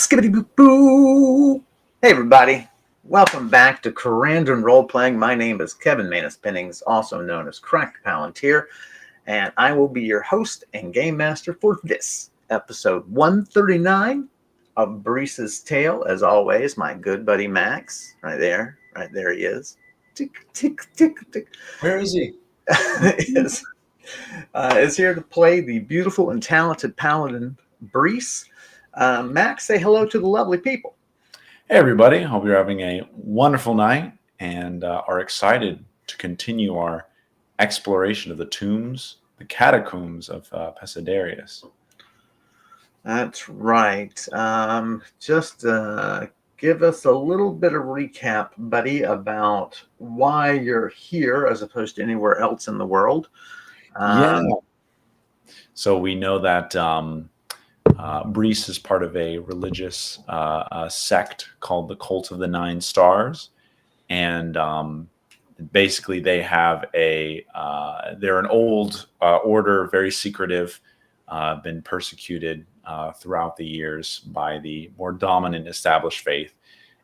Skibbity boo boo. Hey everybody, welcome back to Karandrin Role Playing. My name is Kevin Manus Pennings, also known as Crack Palantir, and I will be your host and game master for this episode 139 of Brise's Tale. As always, my good buddy Max, right there he is. Tick tick tick tick. Where is he? is here to play the beautiful and talented paladin Brise. Max, say hello to the lovely people. Hey, everybody. Hope you're having a wonderful night and are excited to continue our exploration of the tombs, the catacombs of Pesidarius. That's right. Just give us a little bit of recap, buddy, about why you're here as opposed to anywhere else in the world. So we know that Brise is part of a religious sect called the Cult of the Nine Stars, and basically they have they're an old order, very secretive, been persecuted throughout the years by the more dominant established faith,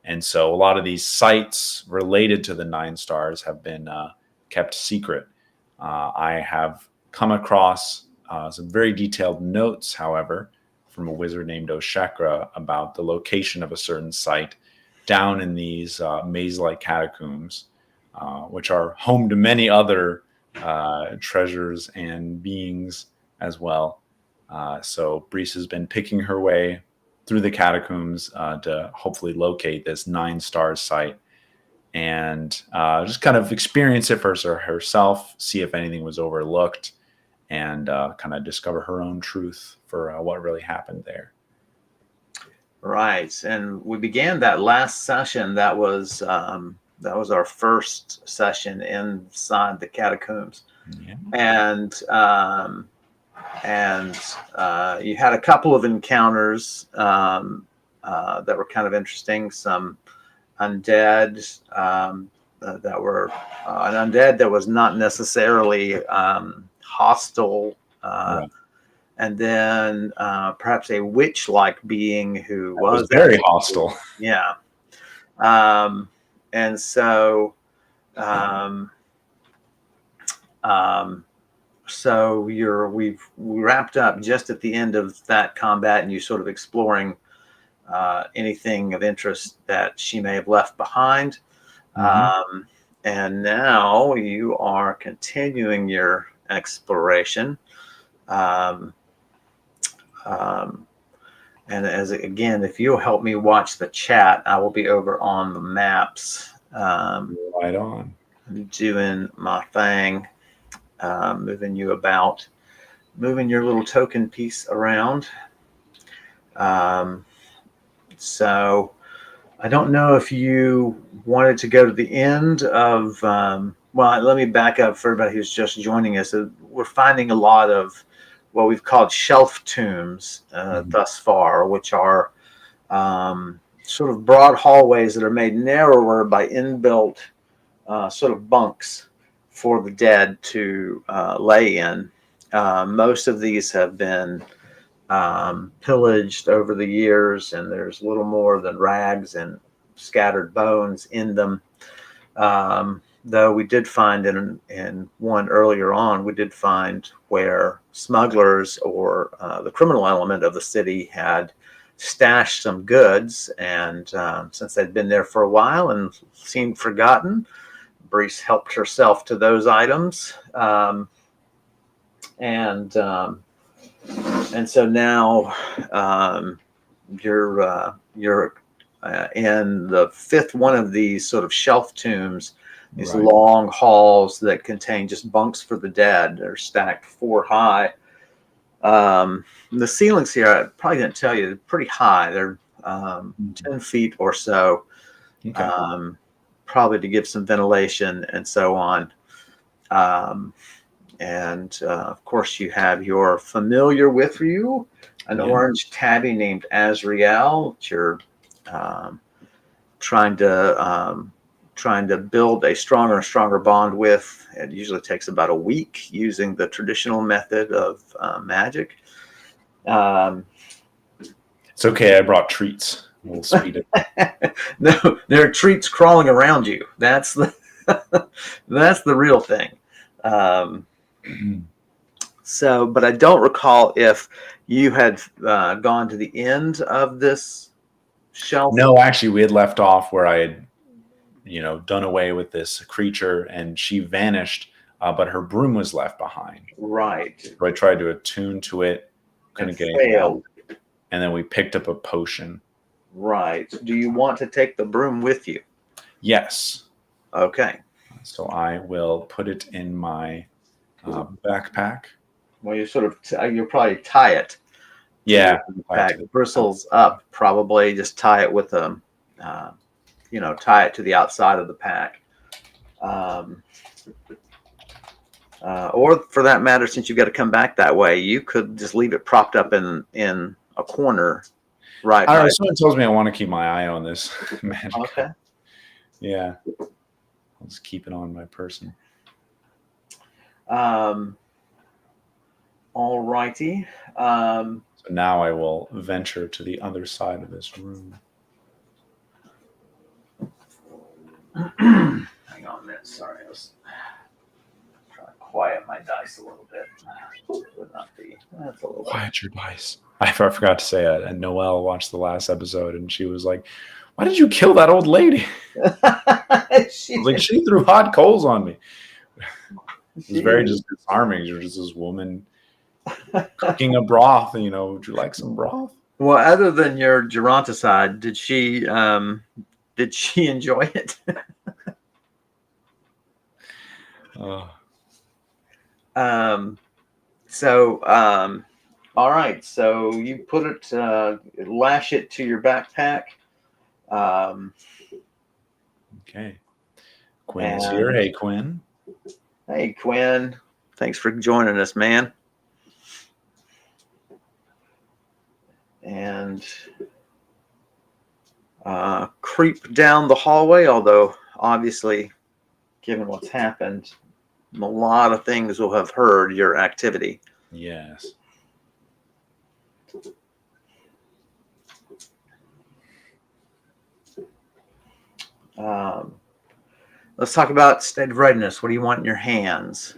and so a lot of these sites related to the Nine Stars have been kept secret. I have come across some very detailed notes, however, from a wizard named Oshekra about the location of a certain site down in these maze-like catacombs, which are home to many other treasures and beings as well. So Brise has been picking her way through the catacombs to hopefully locate this 9 Stars site and just kind of experience it for herself, see if anything was overlooked, and kind of discover her own truth for what really happened there. Right, and we began that last session. That was our first session inside the catacombs, Yeah. and you had a couple of encounters that were kind of interesting. Some undead that were an undead that was not necessarily hostile, Right. and then perhaps a witch-like being who was very hostile. Yeah, and so so we wrapped up just at the end of that combat, and you sort of exploring anything of interest that she may have left behind. Mm-hmm. And now you are continuing your exploration. And if you'll help me watch the chat, I will be over on the maps. Right on. Doing my thing, moving you about, moving your little token piece around. So I don't know if you wanted to go to the end of, well, let me back up for everybody who's just joining us. We're finding a lot of what we've called shelf tombs thus far, which are sort of broad hallways that are made narrower by inbuilt sort of bunks for the dead to lay in. Most of these have been pillaged over the years, and there's little more than rags and scattered bones in them. Though we did find in one earlier on, we did find where smugglers or the criminal element of the city had stashed some goods, and since they'd been there for a while and seemed forgotten, Brise helped herself to those items, and so now you're in the fifth one of these sort of shelf tombs, these Right. long halls that contain just bunks for the dead. They're stacked 4 high. The ceilings here, I probably didn't tell you, they're pretty high. They're 10 feet or so, Okay. probably to give some ventilation and so on. And of course, you have your familiar with you, an orange tabby named Azriel, that you're trying to build a stronger and stronger bond with. It usually takes about a week using the traditional method of magic. So It's okay. I brought treats. We'll speed it. No, there are treats crawling around you. That's the that's the real thing. Um, but I don't recall if you had gone to the end of this shelf. No, actually, we had left off where I had, done away with this creature, and she vanished, but her broom was left behind. Right. So I tried to attune to it, couldn't get anything out, and then we picked up a potion. Right. Do you want to take the broom with you? Yes. Okay. So I will put it in my backpack. Well, you sort of you'll probably tie it. Yeah. Pack the bristles up. Probably just tie it with a, tie it to the outside of the pack. Or for that matter, since you've got to come back that way, you could just leave it propped up in a corner. Right. I don't know. Someone tells me I want to keep my eye on this magic. Okay. Yeah. I'll just keep it on my person. All righty. So now I will venture to the other side of this room. Hang on a minute. Sorry, I was trying to quiet my dice a little bit. Would not be. That's a little quiet your dice. I forgot to say it. And Noelle watched the last episode, and she was like, "Why did you kill that old lady?" She threw hot coals on me. It was very just disarming. She was just this woman cooking a broth. Would you like some broth? Well, other than your geronticide, did she enjoy it? All right. So you put it, lash it to your backpack. Okay. Quinn's here. Hey, Quinn. Hey, Quinn. Thanks for joining us, man. And creep down the hallway, although obviously, given what's happened, a lot of things will have heard your activity. Yes. Let's talk about state of readiness. What do you want in your hands?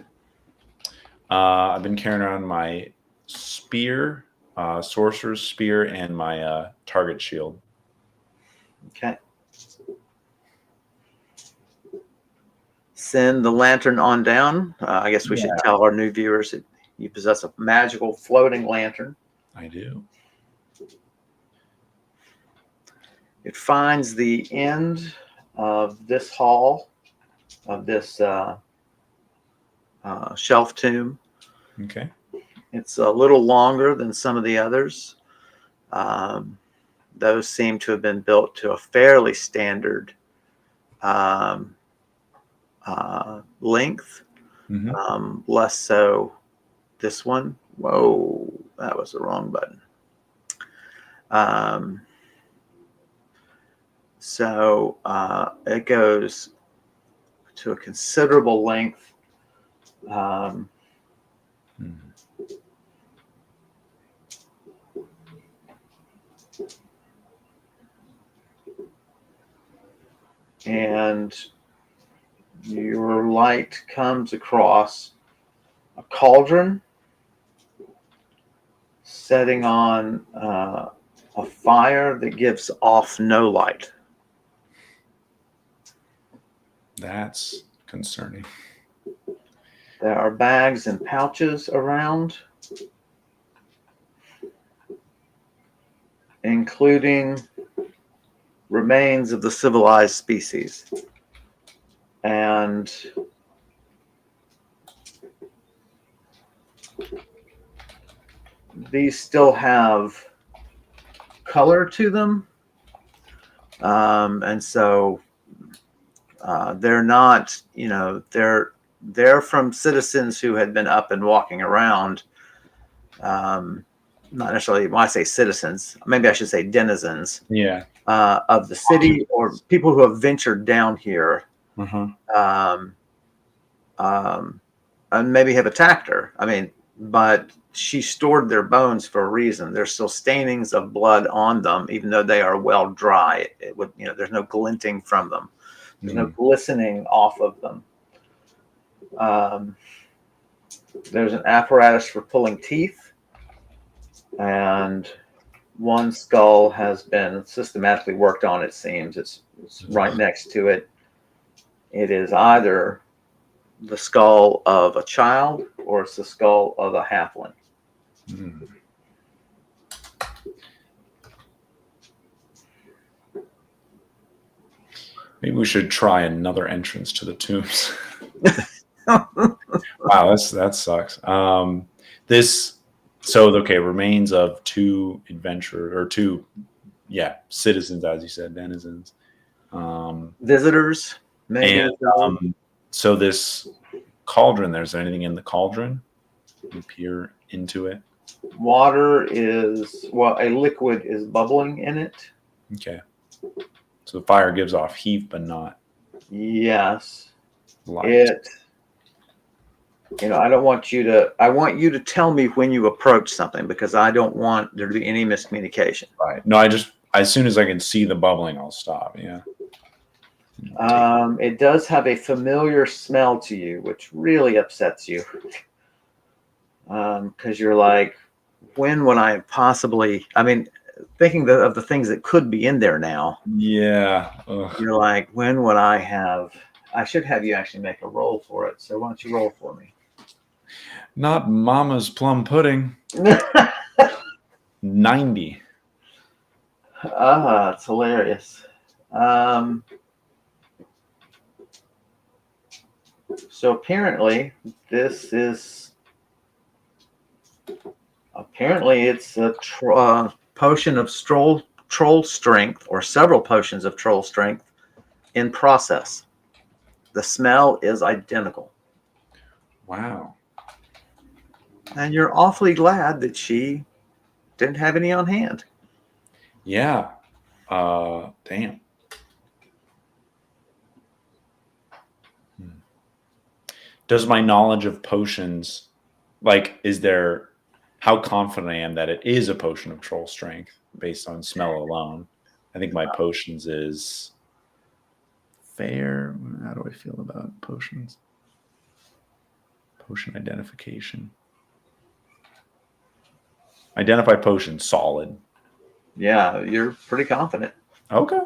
I've been carrying around my spear, sorcerer's spear, and my target shield. Okay. Send the lantern on down. I guess we should tell our new viewers that you possess a magical floating lantern. I do. It finds the end of this hall, of this shelf tomb. Okay. It's a little longer than some of the others. Those seem to have been built to a fairly standard length. Mm-hmm. Less so this one. Whoa, that was the wrong button. So it goes to a considerable length. And your light comes across a cauldron setting on a fire that gives off no light. That's concerning. There are bags and pouches around, including remains of the civilized species. And these still have color to them. And so they're not, they're from citizens who had been up and walking around. Not necessarily, when I say citizens, maybe I should say denizens. Yeah. Of the city, or people who have ventured down here, and maybe have attacked her. I mean, but she stored their bones for a reason. There's still stainings of blood on them, even though they are well dry. It would, there's no glinting from them. There's no glistening off of them. There's an apparatus for pulling teeth, and one skull has been systematically worked on, it seems. It's right next to it. It is either the skull of a child or it's the skull of a halfling. Maybe we should try another entrance to the tombs. Wow, that sucks. Remains of two citizens, as you said, denizens. Visitors, maybe. And so this cauldron, there's anything in the cauldron? You peer into it. Water is, a liquid is bubbling in it. Okay. So the fire gives off heat, but not. Yes. Light. I want you to tell me when you approach something, because I don't want there to be any miscommunication. Right. No, as soon as I can see the bubbling, I'll stop. Yeah. It does have a familiar smell to you, which really upsets you. Because you're like, when would I possibly, thinking of the things that could be in there now. Yeah. Ugh. You're like, when would I should have you actually make a roll for it. So why don't you roll for me? Not Mama's plum pudding. 90. It's hilarious. So apparently it's a potion of troll strength, or several potions of troll strength in process. The smell is identical. Wow. And you're awfully glad that she didn't have any on hand. Yeah. Damn. Does my knowledge of potions, how confident I am that it is a potion of troll strength based on smell alone? I think my potions is fair. How do I feel about potions? Potion identification. Identify potion, solid. Yeah, you're pretty confident. Okay.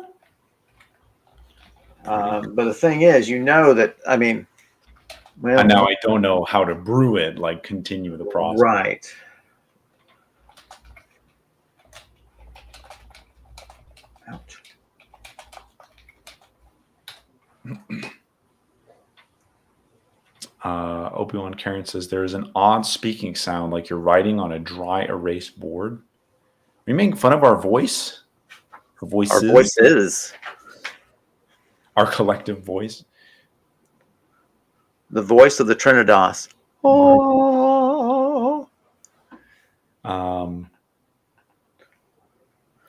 But the thing is, that, and now I don't know how to brew it, continue the process. Right. Ouch. Obi-Wan Karen says, there is an odd speaking sound like you're writing on a dry erase board. Are you making fun of our voice? Our voices? Our voices. Our collective voice? The voice of the Trinidas. Oh.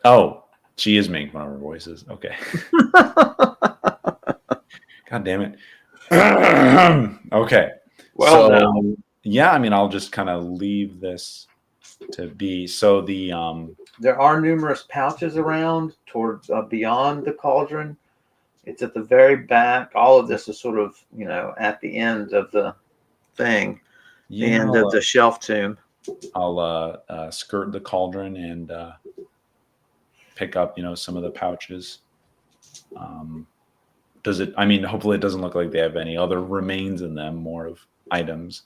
Oh, she is making fun of our voices. Okay. God damn it. Okay. Well, so, yeah, I'll just kind of leave this to be. So there are numerous pouches around towards beyond the cauldron. It's at the very back. All of this is sort of, at the end of the thing, the end of the shelf tomb. I'll skirt the cauldron and pick up, some of the pouches. Does it? Hopefully it doesn't look like they have any other remains in them, more of items.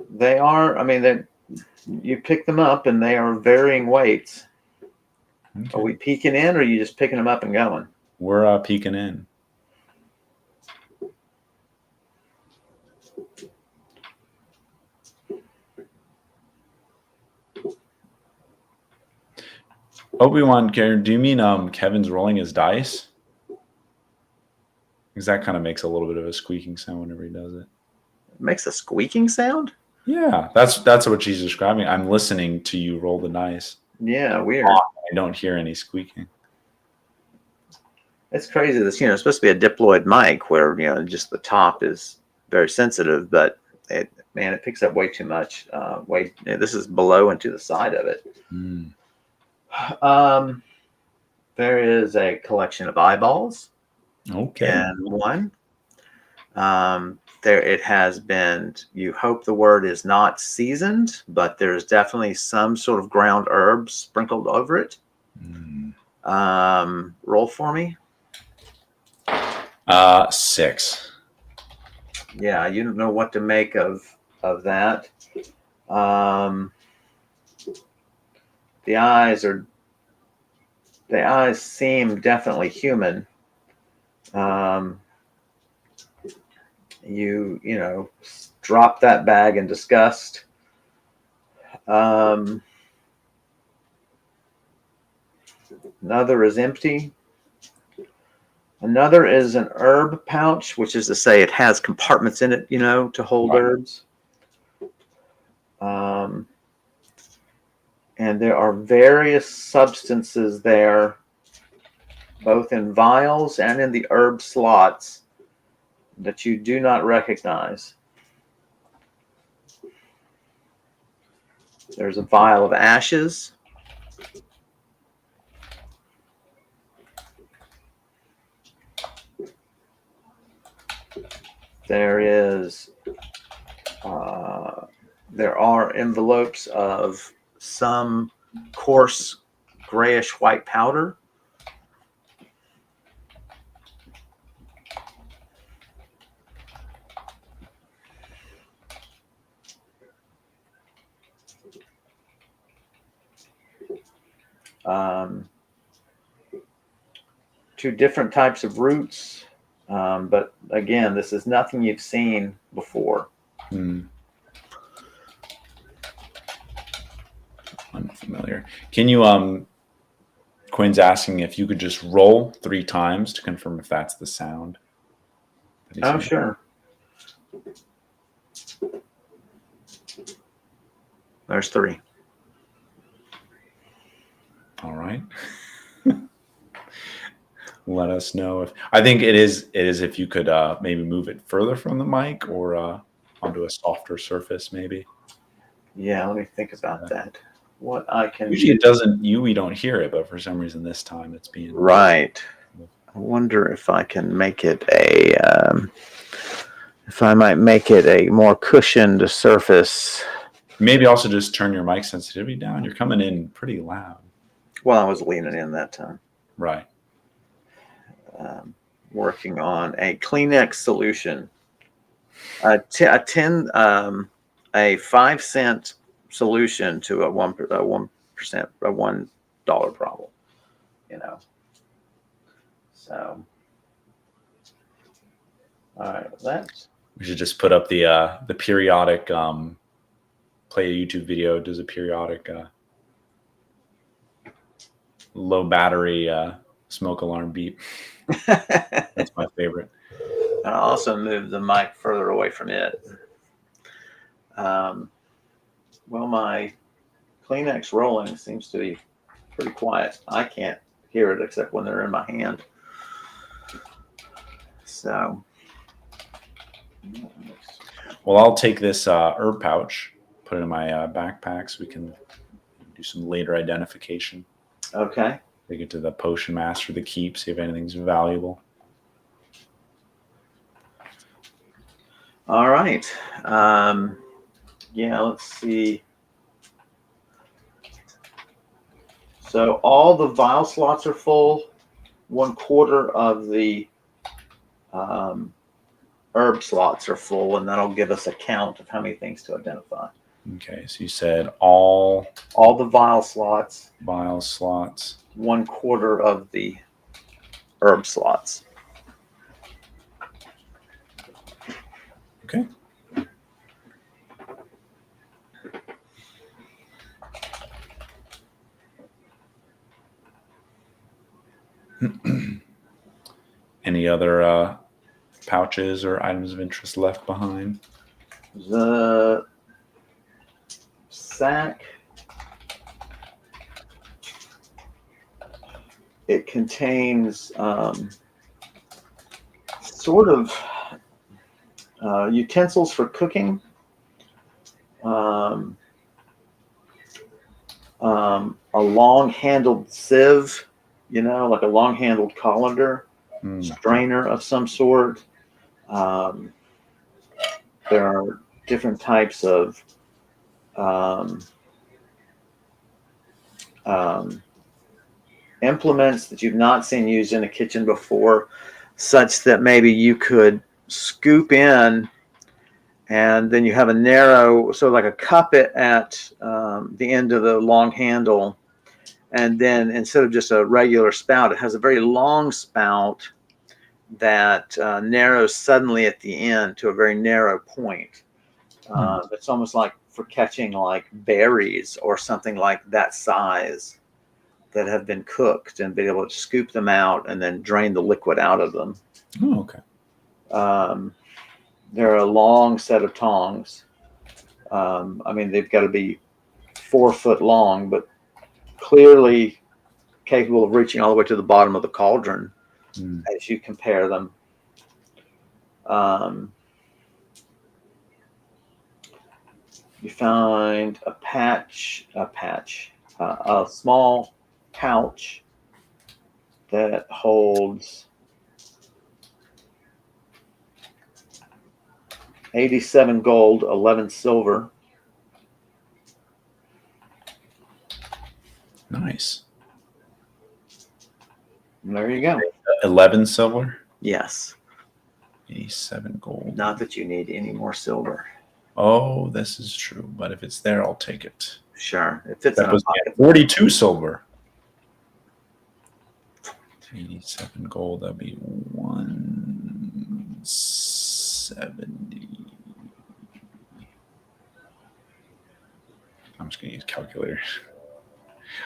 They are. You pick them up, and they are varying weights. Okay. Are we peeking in, or are you just picking them up and going? We're peeking in. Obi-Wan, Karen, do you mean Kevin's rolling his dice? Because that kind of makes a little bit of a squeaking sound whenever he does it. It makes a squeaking sound? Yeah, that's what she's describing. I'm listening to you roll the dice. Yeah, weird. I don't hear any squeaking. It's crazy. This, it's supposed to be a diploid mic where, just the top is very sensitive, but Man, it picks up way too much. This is below and to the side of it. Mm. Um, there is a collection of eyeballs Okay. in one. There it has been. You hope the word is not seasoned, but there's definitely some sort of ground herbs sprinkled over it. Mm. Roll for me. 6. Yeah, you don't know what to make of that. Um, the eyes seem definitely human. You know, drop that bag in disgust. Another is empty. Another is an herb pouch, which is to say it has compartments in it, you know, to hold Right. herbs. And there are various substances there, both in vials and in the herb slots, that you do not recognize. There's a vial of ashes. There are envelopes of some coarse grayish white powder. Um, 2 different types of roots. But again, this is nothing you've seen before. Mm. Unfamiliar. Can you Quinn's asking if you could just roll 3 times to confirm if that's the sound that he's Oh, hearing. sure. There's 3. All right. Let us know if I think it is if you could maybe move it further from the mic or onto a softer surface maybe. Yeah, let me think about that. What I can Usually do. it doesn't we don't hear it, but for some reason this time it's being Right. I wonder if I can make it if I might make it a more cushioned surface. Maybe also just turn your mic sensitivity down. You're coming in pretty loud. Well, I was leaning in that time. Right. Working on a Kleenex solution. A 5-cent solution to a 1% $1 problem. You know. So, all right, that's. We should just put up the periodic play a YouTube video, does a periodic low battery smoke alarm beep. That's my favorite. I also move the mic further away from it. Well, my Kleenex rolling seems to be pretty quiet. I can't hear it except when they're in my hand. So, well, I'll take this herb pouch, put it in my backpack so we can do some later identification. Okay. Take it to the potion master, the keep, see if anything's valuable. All right. Yeah, let's see. So all the vial slots are full. 1/4 of the herb slots are full, and that'll give us a count of how many things to identify. Okay, so you said all the vial slots. 1/4 of the herb slots. Okay. Any other pouches or items of interest left behind? The sack, it contains sort of utensils for cooking. um, a long-handled sieve, like a long-handled colander, Mm. strainer of some sort. Um, there are different types of um, um, implements that you've not seen used in a kitchen before, such that maybe you could scoop in, and then you have a narrow, so like a cup at the end of the long handle, and then instead of just a regular spout, it has a very long spout that narrows suddenly at the end to a very narrow point. It's almost like for catching like berries or something like that size that have been cooked, and be able to scoop them out and then drain the liquid out of them. Oh, okay. They're a long set of tongs. I mean, they've got to be 4 foot long, but clearly capable of reaching all the way to the bottom of the cauldron as you compare them. You find a small pouch that holds 87 gold, 11 silver. Nice. And there you go. 11 silver. Yes. 87 gold. Not that you need any more silver. Oh, this is true. But if it's there, I'll take it. Sure. It fits That in a was pocket. 42 silver. 87 gold. That'd be 170. I'm just gonna use calculator.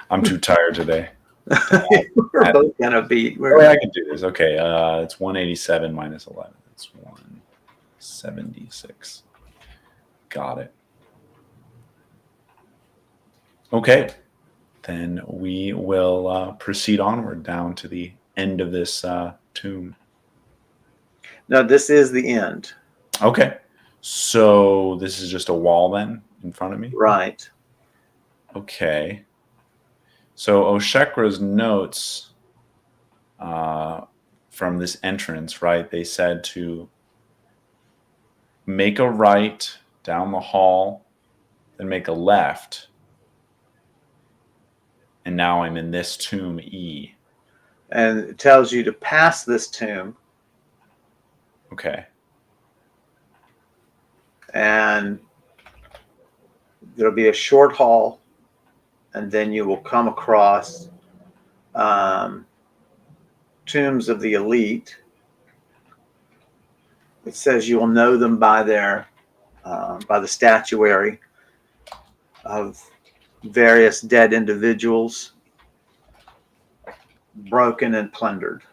I'm too tired today. We're both gonna be. I can do this. Okay, it's 187 minus 11. It's 176. Got it. Okay, then we will proceed onward down to the end of this tomb. No, this is the end. Okay, so this is just a wall then in front of me? Right. Okay. So Oshekra's notes from this entrance, right? They said to make a right down the hall, then make a left. And now I'm in this tomb E. And it tells you to pass this tomb. Okay. And there'll be a short hall, and then you will come across tombs of the elite. It says you will know them by the statuary of various dead individuals, broken and plundered.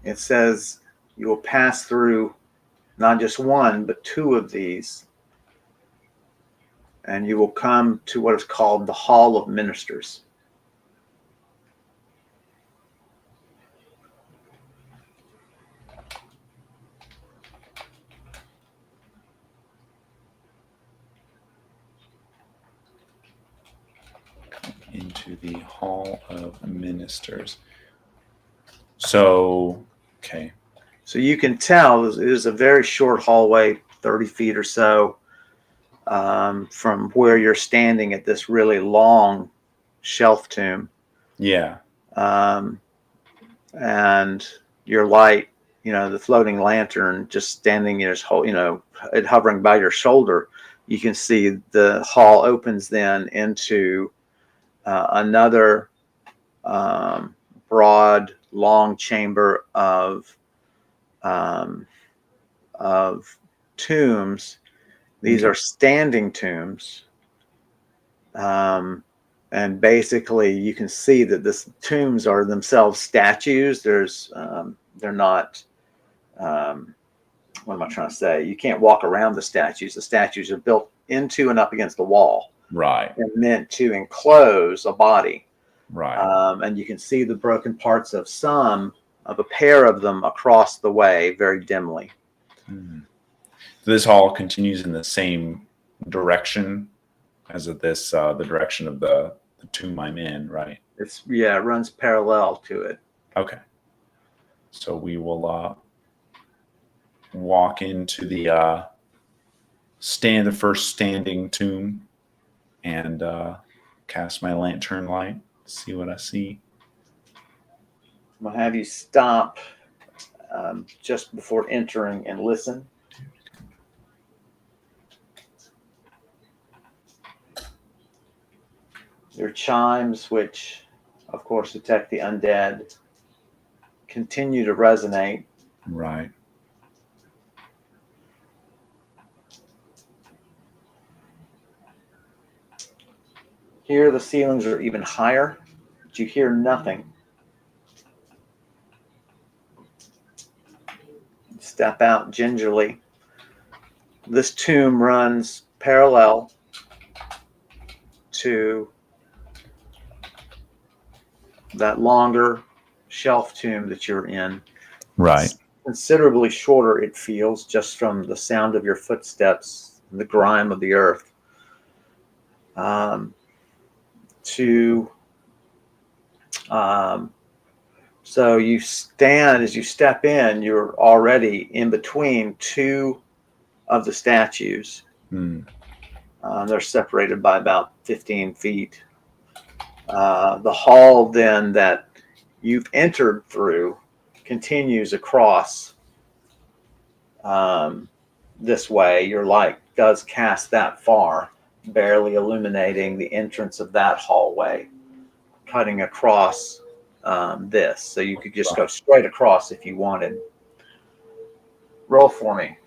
It says you will pass through not just one, but two of these, and you will come to what is called the Hall of Ministers. Into the Hall of Ministers. So, okay. So you can tell it is a very short hallway, 30 feet or so, from where you're standing at this really long shelf tomb. Yeah. And your light, the floating lantern just standing in its whole, it hovering by your shoulder, you can see the hall opens then into another broad, long chamber of tombs. These are standing tombs. And basically you can see that the tombs are themselves statues. They're not, what am I trying to say? You can't walk around the statues. The statues are built into and up against the wall. Right. And meant to enclose a body. Right. And you can see the broken parts of a pair of them across the way very dimly. Mm. This hall continues in the same direction as this the direction of the tomb I'm in, right? It runs parallel to it. Okay. So we will walk into the first standing tomb and cast my lantern light, see what I see. I'm going to have you stop just before entering and listen. Your chimes, which of course detect the undead, continue to resonate. Right. Here the ceilings are even higher, but you hear nothing. Step out gingerly. This tomb runs parallel to that longer shelf tomb that you're in. Right. It's considerably shorter, it feels, just from the sound of your footsteps, the grime of the earth. So you stand, as you step in, you're already in between two of the statues. They're separated by about 15 feet. The hall then that you've entered through continues across this way. Your light does cast that far, barely illuminating the entrance of that hallway, cutting across this. So you could just go straight across if you wanted. Roll for me.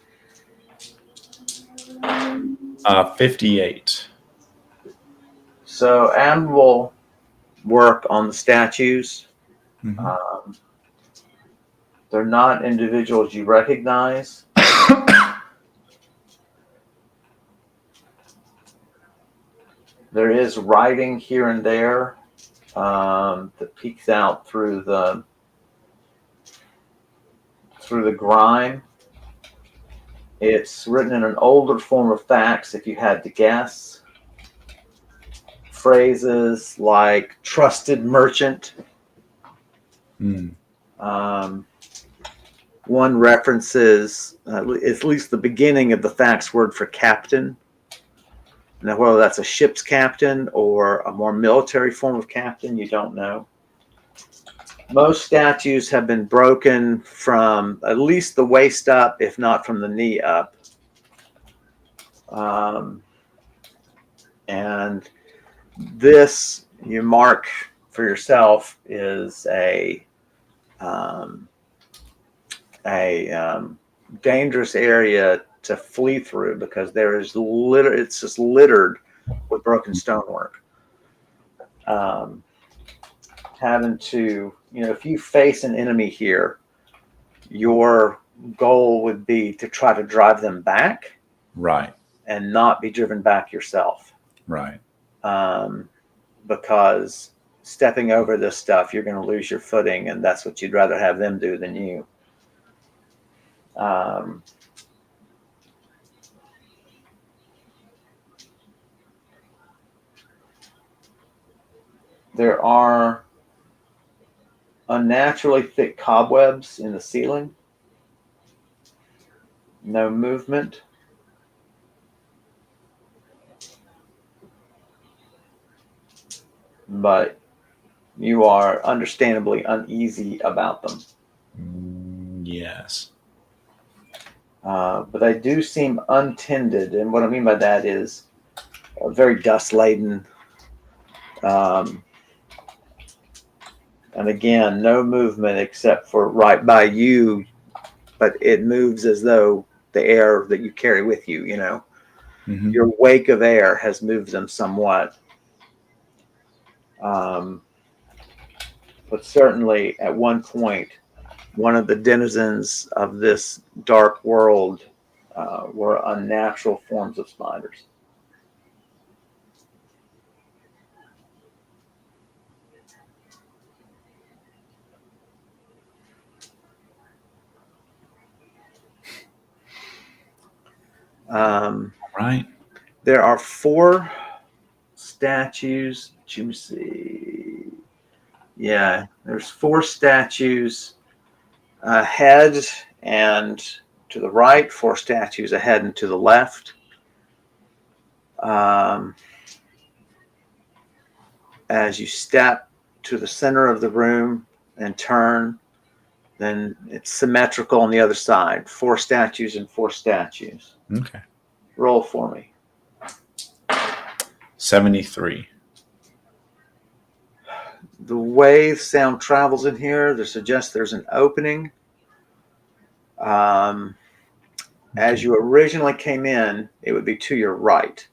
58. So Am will work on the statues. They're not individuals you recognize. There is writing here and there that peeks out through the grime. It's written in an older form of fax, if you had to guess. Phrases like trusted merchant. One references at least the beginning of the fax word for captain. Now, whether that's a ship's captain or a more military form of captain, you don't know. Most statues have been broken from at least the waist up, if not from the knee up. And this, you mark for yourself, is a dangerous area to flee through because it's just littered with broken stonework. Having to, if you face an enemy here, your goal would be to try to drive them back. Right. And not be driven back yourself. Right. Because stepping over this stuff, you're going to lose your footing, and that's what you'd rather have them do than you. There are unnaturally thick cobwebs in the ceiling. No movement. But you are understandably uneasy about them. Yes. But they do seem untended, and what I mean by that is very dust-laden. And again, no movement except for right by you, but it moves as though the air that you carry with you, your wake of air has moved them somewhat. But certainly at one point, one of the denizens of this dark world were unnatural forms of spiders. Right. There are 4 statues. Let me see. Yeah, there's 4 statues ahead and to the right, 4 statues ahead and to the left. As you step to the center of the room and turn, then it's symmetrical on the other side. 4 statues and 4 statues. Okay. Roll for me. 73. The way sound travels in here, there suggests there's an opening. As you originally came in, it would be to your right.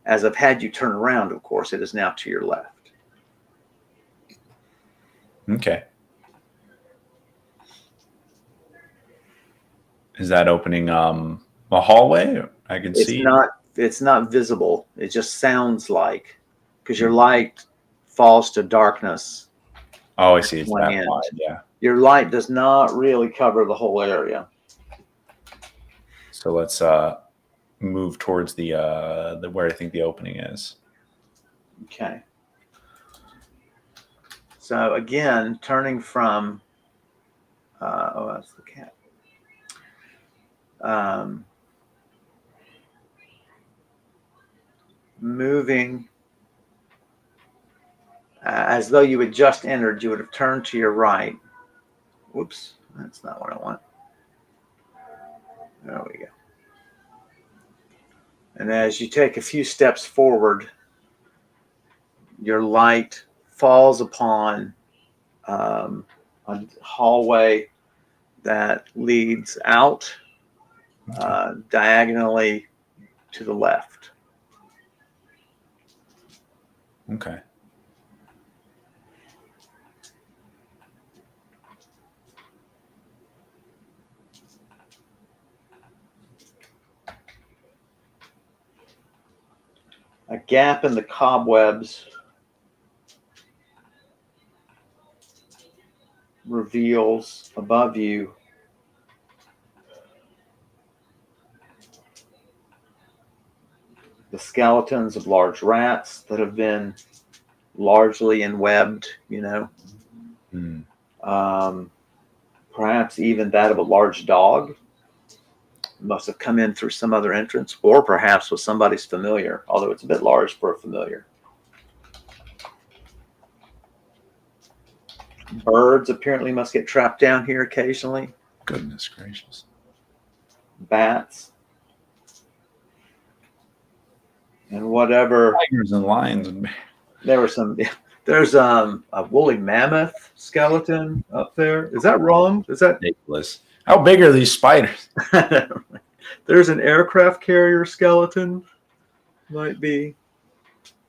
As I've had you turn around, of course, it is now to your left. Okay. Is that opening a hallway? I can see. It's not visible. It just sounds like, because your light falls to darkness. Oh, I see. It's one that end. wide. Yeah. Your light does not really cover the whole area. So let's move towards the where I think the opening is. Okay. So again, turning from that's the cat. Moving as though you had just entered, you would have turned to your right. Whoops, that's not what I want. There we go. And as you take a few steps forward, your light falls upon a hallway that leads out diagonally to the left. Okay. A gap in the cobwebs reveals above you the skeletons of large rats that have been largely enwebbed, perhaps even that of a large dog. Must have come in through some other entrance, or perhaps was somebody's familiar, although it's a bit large for a familiar. Birds apparently must get trapped down here occasionally. Goodness gracious. Bats. And whatever. Tigers and lions. There were some. There's a woolly mammoth skeleton up there. Is that wrong? Is that ridiculous? How big are these spiders? There's an aircraft carrier skeleton. Might be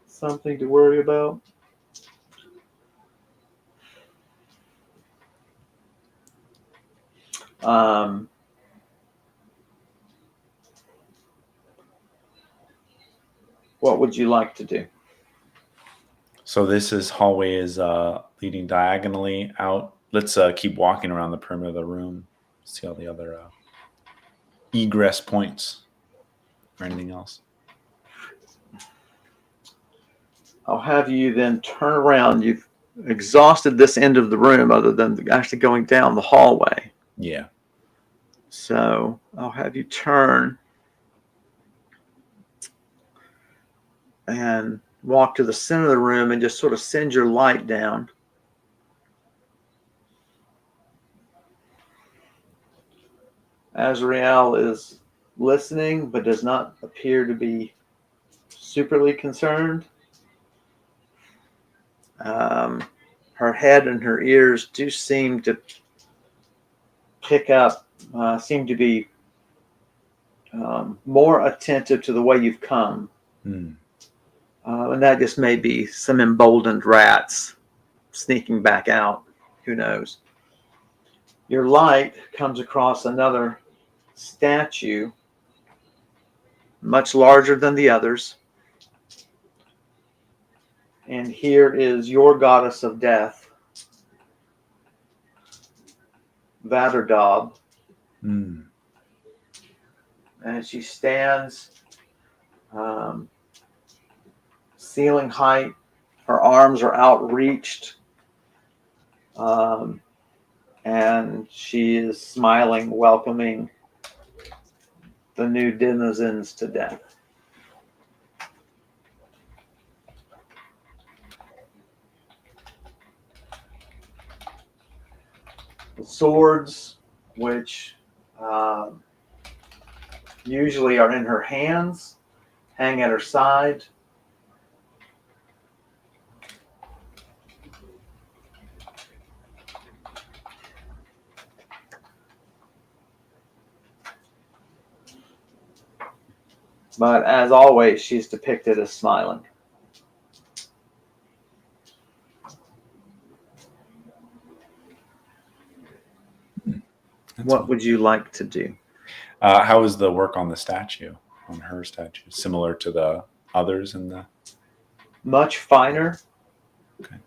something to worry about. What would you like to do? So this hallway is leading diagonally out. Let's keep walking around the perimeter of the room. See all the other egress points or anything else. I'll have you then turn around. You've exhausted this end of the room other than actually going down the hallway. Yeah. So I'll have you turn and walk to the center of the room and just sort of send your light down. Azrael is listening, but does not appear to be superly concerned. Her head and her ears do seem to pick up, seem to be more attentive to the way you've come. And that just may be some emboldened rats sneaking back out. Who knows? Your light comes across another statue, much larger than the others. And here is your goddess of death, Vaderdob. and she stands um, ceiling height. Her arms are outreached, and she is smiling, welcoming the new denizens to death. The swords, which usually are in her hands, hang at her side. But as always, she's depicted as smiling. What would you like to do? How is the work on the statue, on her statue? Similar to the others in the... Much finer. Okay.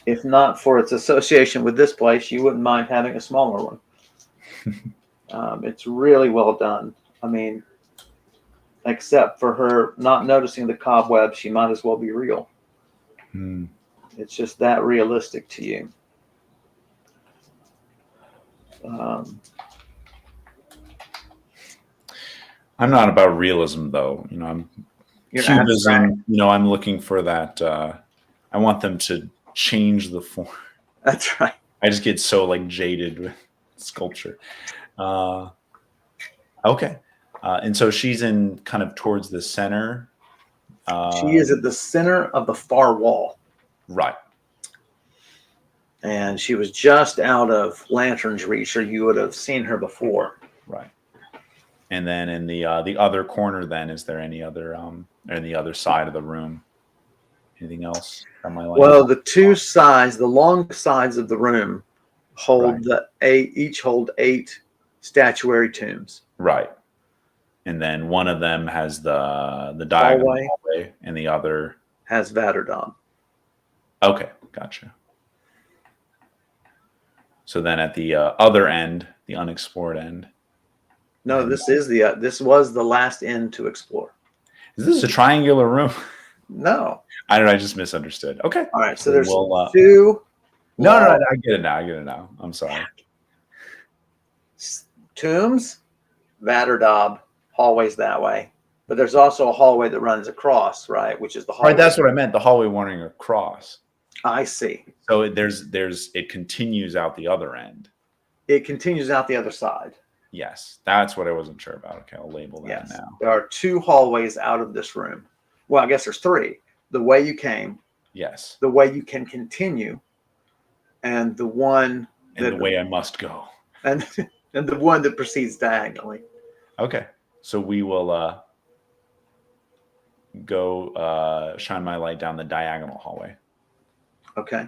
If not for its association with this place, you wouldn't mind having a smaller one. It's really well done. I mean, except for her not noticing the cobweb, she might as well be real. It's just that realistic to you. I'm not about realism, though. I'm cubism. Abstract. I'm looking for that. I want them to change the form. That's right. I just get so jaded with sculpture. Okay, and so she's in kind of towards the center. She is at the center of the far wall. Right. And she was just out of Lantern's reach, or you would have seen her before. Right. And then in the other corner, then is there any other in the other side of the room? Anything else on my life? Well, the two sides, the long sides of the room, hold each hold 8 statuary tombs. Right. And then one of them has the diagonal hallway, and the other has Vatterdam. Okay, gotcha. So then at the other end, the unexplored end. No, this is this was the last end to explore. Is this a triangular room? No. I don't know. I just misunderstood. Okay. All right. So there's two. No, I get it now. I'm sorry. Tombs, Vatterdam, hallways that way. But there's also a hallway that runs across, right? Which is the hallway. Right, that's what I meant. The hallway running across. I see. So it continues out the other end. It continues out the other side. Yes, that's what I wasn't sure about. Okay, I'll label that now. There are 2 hallways out of this room. Well, I guess there's 3. The way you came. Yes. The way you can continue. And the one the way I must go. And the one that proceeds diagonally. Okay. So we will go shine my light down the diagonal hallway. Okay.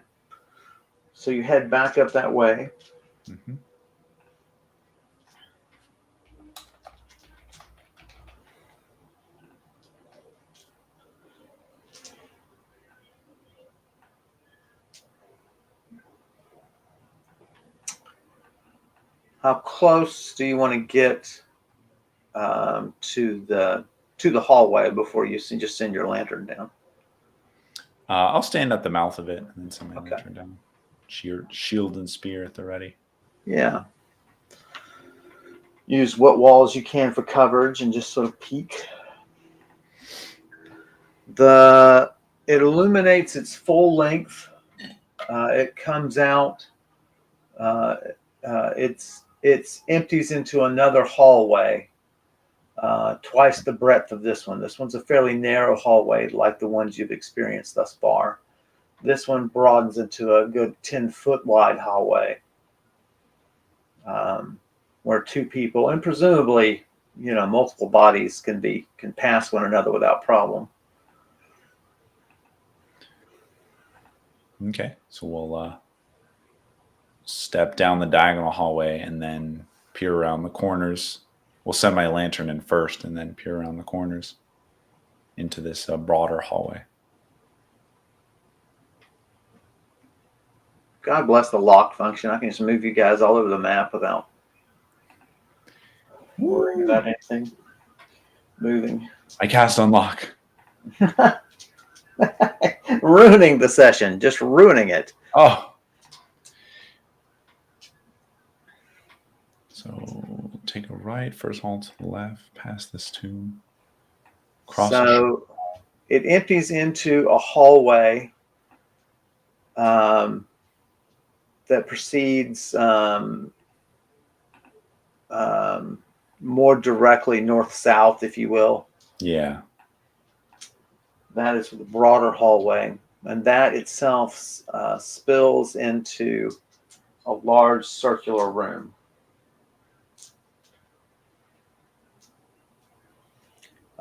So you head back up that way. Mm-hmm. How close do you want to get to the hallway before you just send your lantern down? I'll stand at the mouth of it and then send my lantern down. Shield and spear at the ready. Yeah. Use what walls you can for coverage and just sort of peek. It illuminates its full length. It comes out. It empties into another hallway, twice the breadth of this one. This one's a fairly narrow hallway, like the ones you've experienced thus far. This one broadens into a good 10-foot wide hallway, where 2 people, and presumably, multiple bodies can pass one another without problem. Okay, so we'll step down the diagonal hallway and then peer around the corners. We'll send my lantern in first and then peer around the corners into this broader hallway. God bless the lock function. I can just move you guys all over the map without worrying about anything moving. I cast unlock. Ruining the session, just ruining it. Oh. So take a right, first halt to the left, past this tomb. Cross so it empties into a hallway that proceeds more directly north-south, if you will. Yeah. That is the broader hallway, and that itself spills into a large circular room.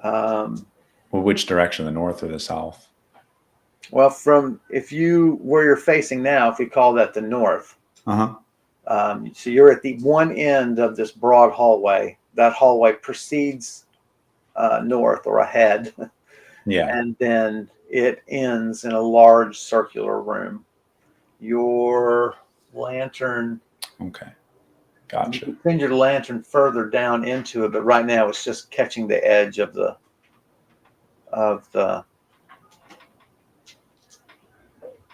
Well, which direction, the north or the south? Well, from where you're facing now, if we call that the north, so you're at the one end of this broad hallway. That hallway proceeds north or ahead, Yeah. and then it ends in a large circular room. Your lantern. Okay. Gotcha. You can send your lantern further down into it, but right now it's just catching the edge of the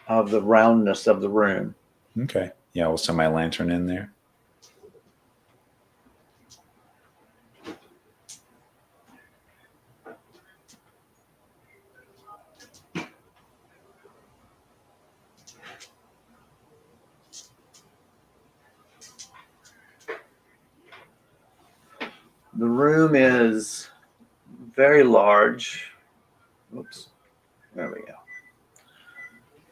roundness of the room. Okay. Yeah, we'll send my lantern in there. The room is very large. Oops. There we go.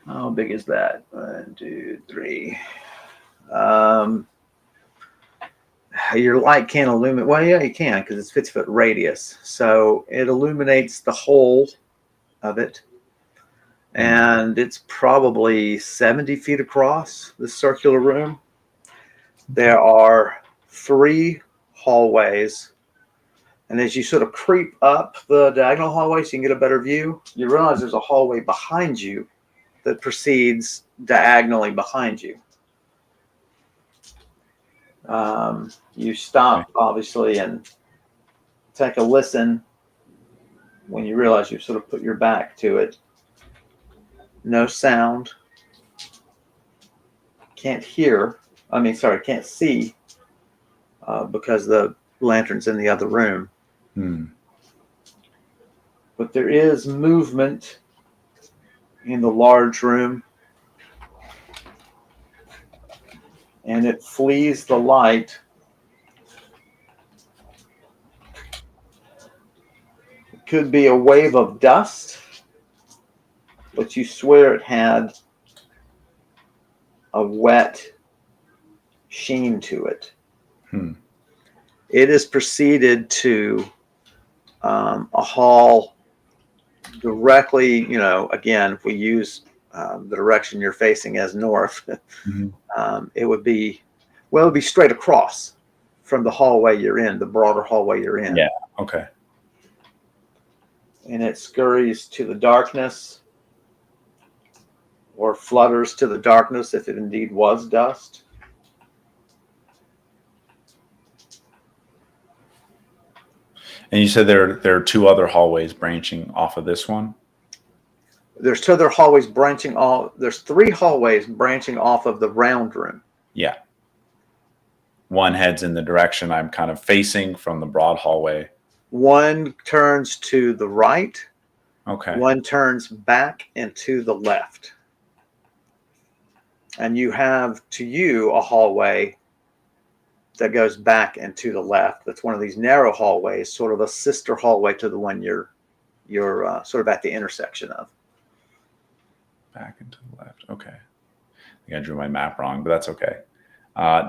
How big is that? 1, 2, 3. Your light can't illuminate. Well, yeah, you can because it's 50-foot radius. So it illuminates the whole of it. And it's probably 70 feet across, this circular room. There are 3 hallways. And as you sort of creep up the diagonal hallway so you can get a better view, you realize there's a hallway behind you that proceeds diagonally behind you. You stop, obviously, and take a listen when you realize you've sort of put your back to it. No sound. Can't see because the lantern's in the other room. But there is movement in the large room, and it flees the light. It could be a wave of dust, but you swear it had a wet sheen to it. It is proceeded to a hall directly, again, if we use the direction you're facing as north, it would be straight across from the hallway you're in, the broader hallway you're in. Yeah, okay. And it scurries to the darkness or flutters to the darkness if it indeed was dust. And you said there are 2 other hallways branching off of this one? There's 2 other hallways branching off. There's 3 hallways branching off of the round room. Yeah. One heads in the direction I'm kind of facing from the broad hallway. One turns to the right. Okay. One turns back and to the left. And you have a hallway that goes back and to the left. That's one of these narrow hallways, sort of a sister hallway to the one you're sort of at the intersection of. Back and to the left. Okay. I think I drew my map wrong, but that's okay.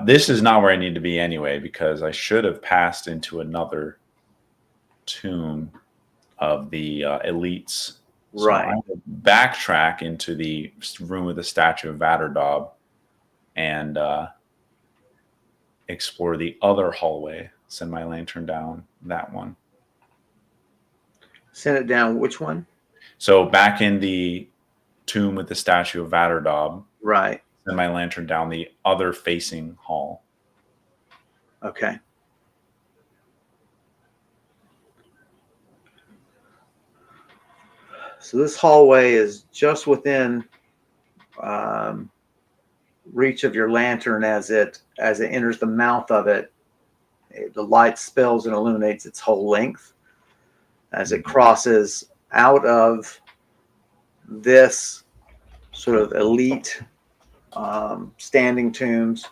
This is not where I need to be anyway, because I should have passed into another tomb of the elites. So Right. I will backtrack into the room with the statue of Vaterdob and explore the other hallway. Send my lantern down that one. Send it down. Which one? So back in the tomb with the statue of Vaterdob. Right. send my lantern down the other facing hall. Okay. So this hallway is just within reach of your lantern as it enters the mouth of it. The light spills and illuminates its whole length. As it crosses out of this sort of elite standing tombs,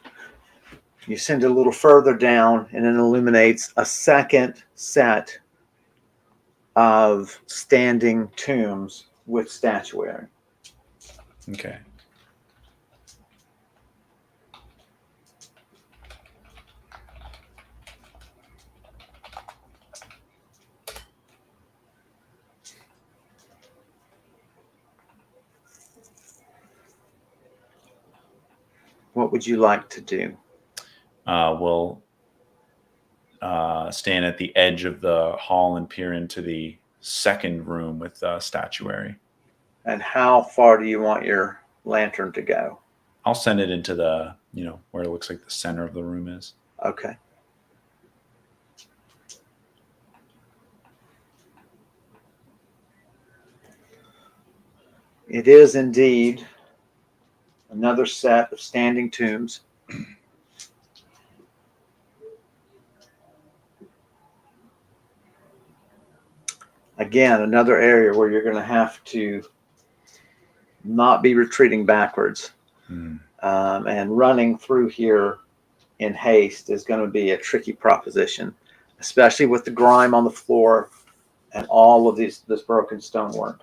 you send it a little further down, and it illuminates a second set of standing tombs with statuary. Okay. What would you like to do? We'll stand at the edge of the hall and peer into the second room with statuary. And how far do you want your lantern to go? I'll send it into the, where it looks like the center of the room is. Okay. It is indeed another set of standing tombs. Again, another area where you're going to have to not be retreating backwards. And running through here in haste is going to be a tricky proposition, especially with the grime on the floor and all of this broken stonework.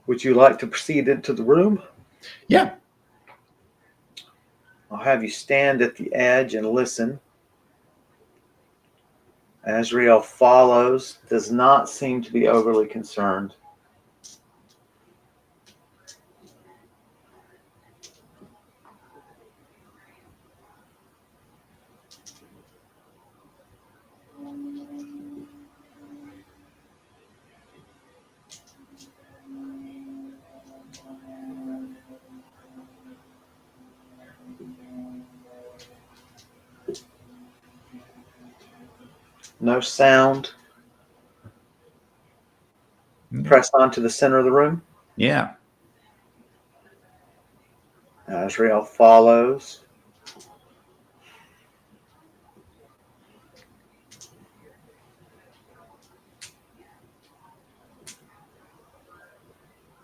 Would you like to proceed into the room? Yeah. I'll have you stand at the edge and listen. Azrael follows, does not seem to be overly concerned. No sound. Press on to the center of the room. Yeah. Azrael follows.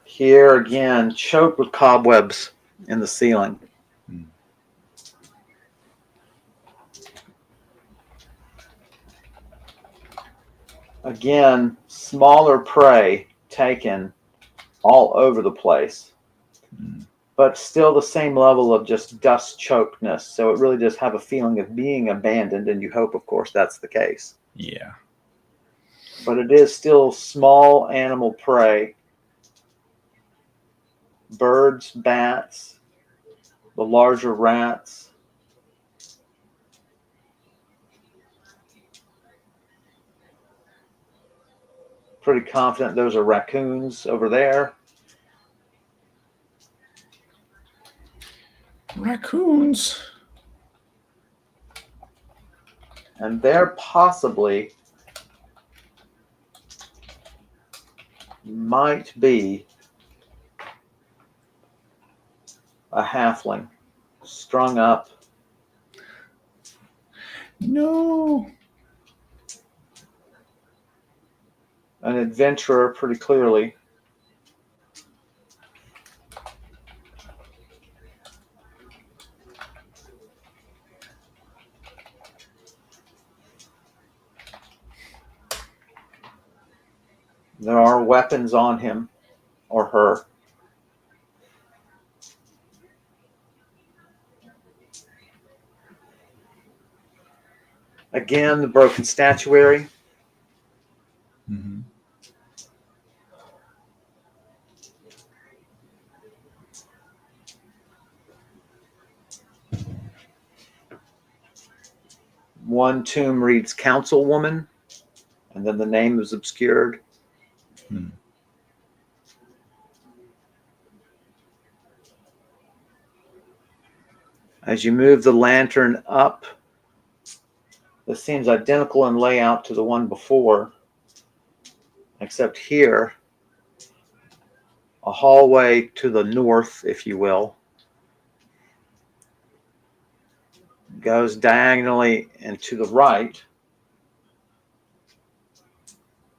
Here again, choked with cobwebs in the ceiling. Again, smaller prey taken all over the place, but still the same level of just dust chokedness. So it really does have a feeling of being abandoned, and you hope, of course, that's the case. Yeah. But it is still small animal prey. Birds, bats, the larger rats. Pretty confident those are raccoons over there. Raccoons. And there possibly might be a halfling strung up. No. An adventurer, pretty clearly. There are weapons on him or her. Again, the broken statuary. Mm-hmm. One tomb reads councilwoman, and then the name is obscured. Hmm. As you move the lantern up, this seems identical in layout to the one before, except here, a hallway to the north, if you will, goes diagonally and to the right.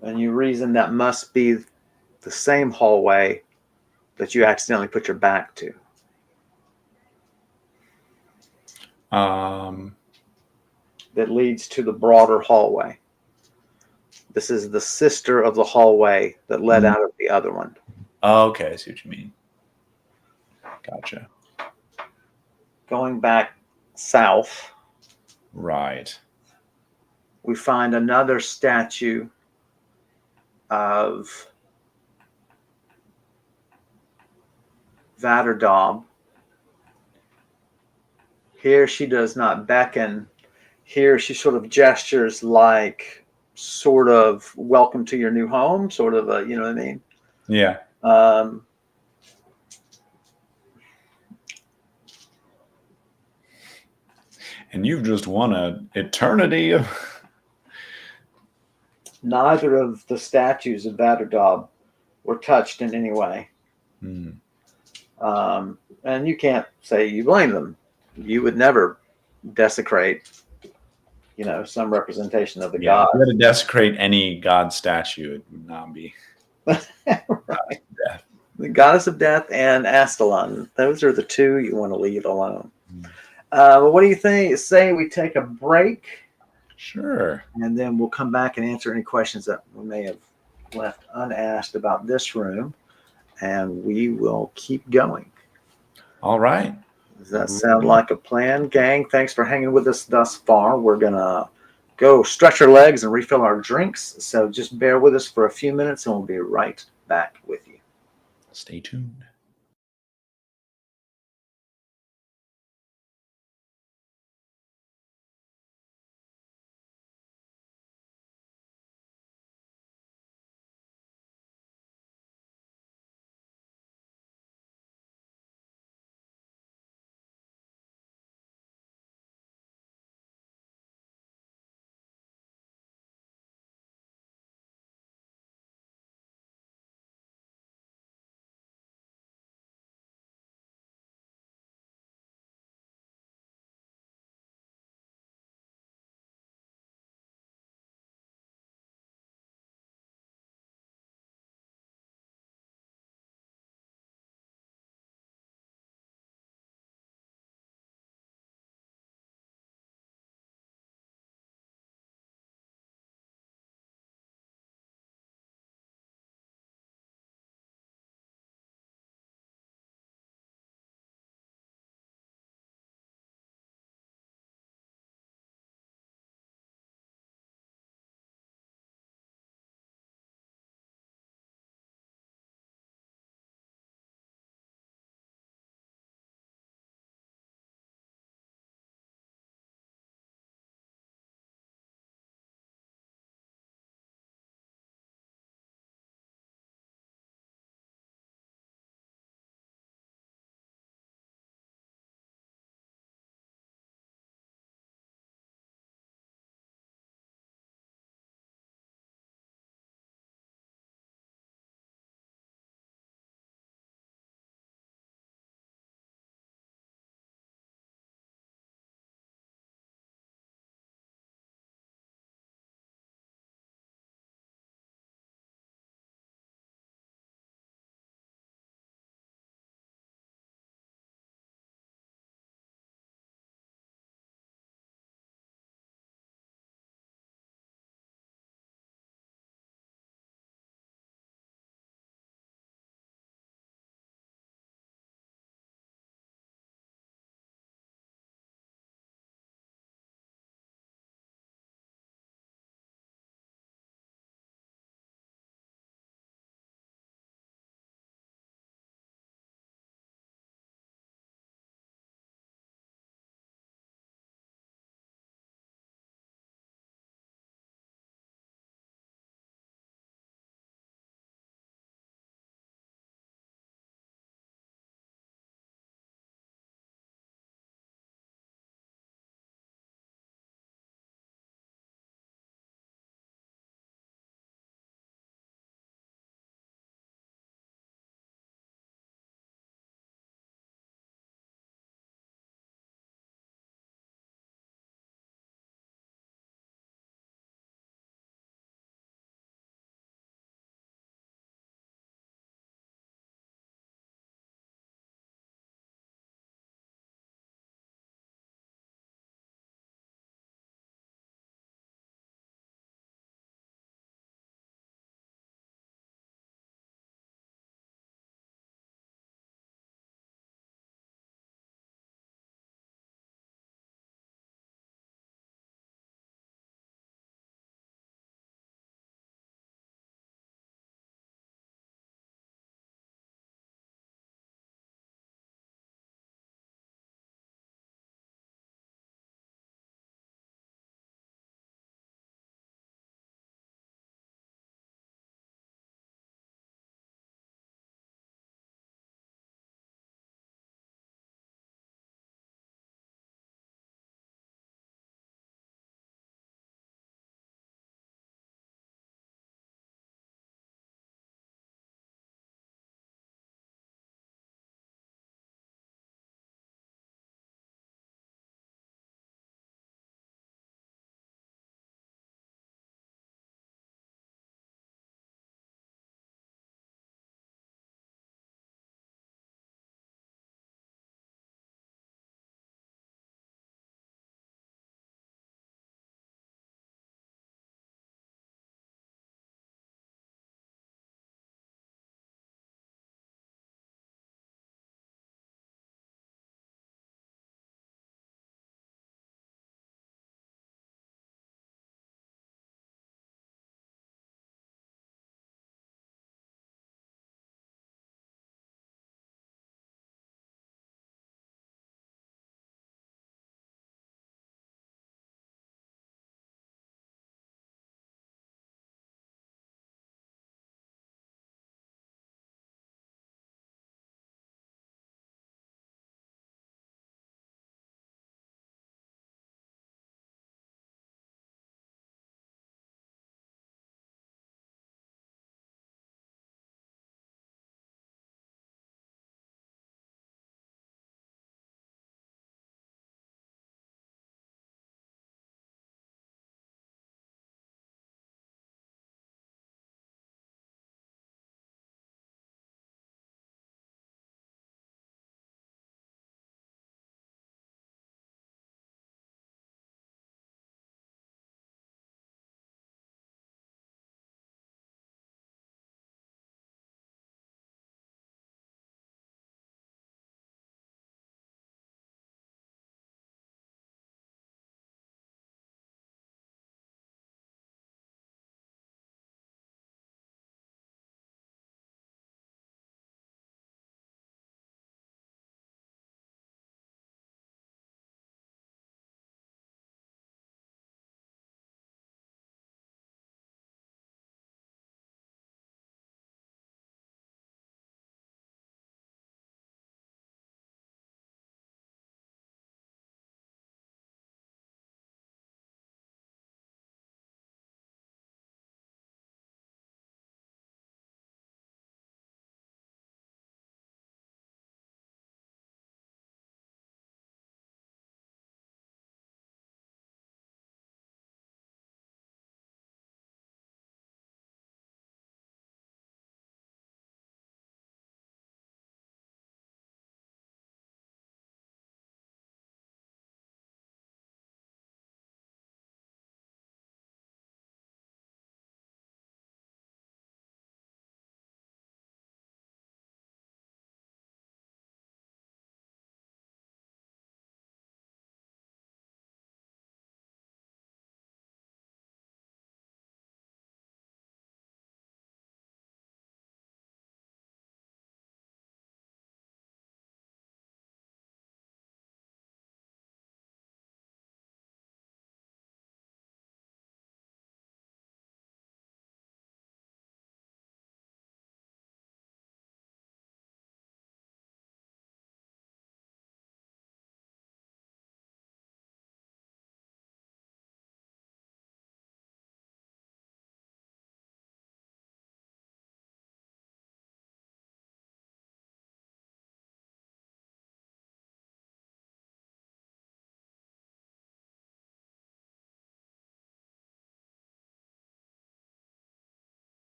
And you reason that must be the same hallway that you accidentally put your back to. That leads to the broader hallway. This is the sister of the hallway that led out of the other one. Oh, okay, I see what you mean. Gotcha. Going back south, Right. we find another statue of Vatterdam. Here she does not beckon. Here she sort of gestures like sort of welcome to your new home, sort of a, you know what I mean? Yeah. And you've just won an eternity of. Neither of the statues of Vatterdam were touched in any way. Hmm. And you can't say you blame them. You would never desecrate, you know, some representation of the Yeah, god. if you had to desecrate any god statue, it would not be Right. death. The goddess of death and Astalon. Those are the two you want to leave alone. But what do you think? Say we take a break, Sure. and then we'll come back and answer any questions that we may have left unasked about this room, and we will keep going. All right. Does that sound like a plan, gang? Thanks for hanging with us thus far. We're going to go stretch our legs and refill our drinks. So just bear with us for a few minutes, and we'll be right back with you. Stay tuned.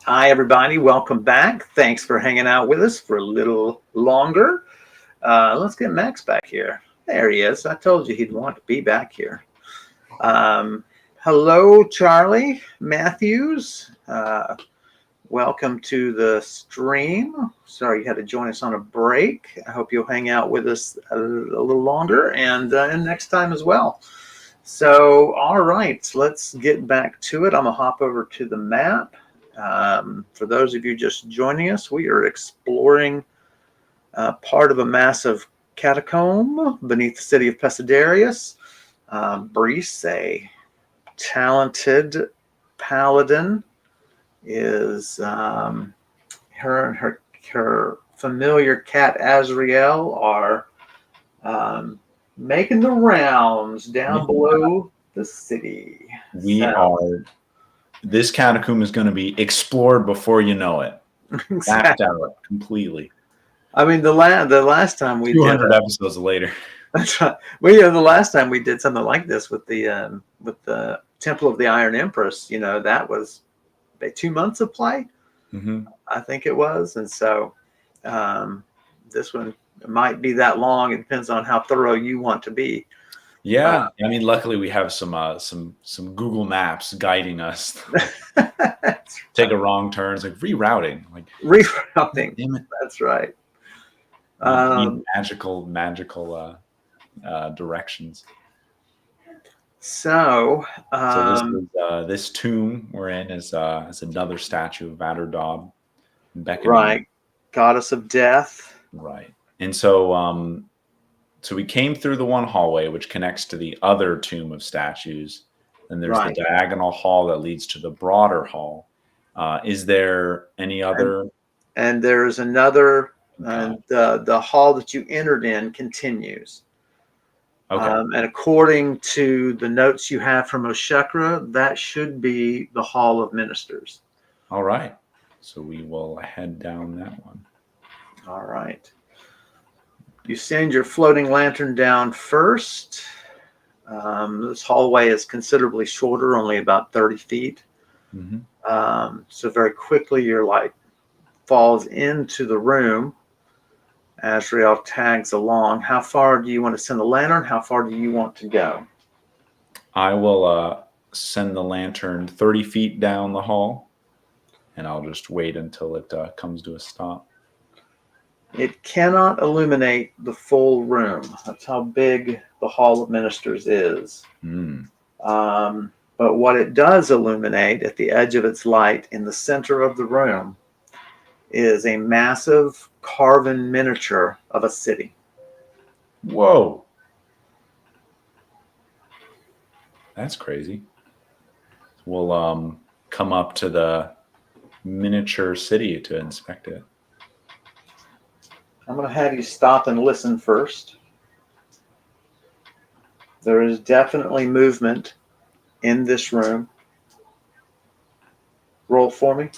Hi, everybody. Welcome back. Thanks for hanging out with us for a little longer. Let's get Max back here. There he is. I told you he'd want to be back here. Um, Hello, Charlie Matthews. Welcome to the stream. Sorry you had to join us on a break. I hope you'll hang out with us a little longer and next time as well. So, all right, let's get back to it. I'm going to hop over to the map. For those of you just joining us, we are exploring part of a massive catacomb beneath the city of Pesidarius. Brise, a talented paladin, is her and her familiar cat Azrael are making the rounds down below the city. This catacomb is going to be explored before you know it. Mapped out completely. I mean, the last time we 200 episodes later. That's right. Well, the last time we did something like this with the Temple of the Iron Empress, that was 2 months of play. Mm-hmm. I think it was, and so this one might be that long. It depends on how thorough you want to be. Yeah, I mean, luckily we have some Google Maps guiding us. Take a wrong turn, it's like rerouting. Rerouting. That's right. Magical directions. So this tomb we're in is another statue of Vaderdob, right, goddess of death. Right, and so we came through the one hallway which connects to the other tomb of statues. Then there's the diagonal hall that leads to the broader hall. Is there any other? And there's another. And the hall that you entered in continues. Okay. And according to the notes you have from Oshekra, that should be the Hall of Ministers. All right. So we will head down that one. All right. You send your floating lantern down first. This hallway is considerably shorter, only about 30 feet. Mm-hmm. So very quickly your light falls into the room. Azrael tags along. How far do you want to send the lantern? How far do you want to go? I will send the lantern 30 feet down the hall, and I'll just wait until it comes to a stop. It cannot illuminate the full room. That's how big the Hall of Ministers is. But what it does illuminate at the edge of its light in the center of the room is a massive carven miniature of a city. Whoa. That's crazy. We'll come up to the miniature city to inspect it. I'm going to have you stop and listen first. There is definitely movement in this room. Roll for me.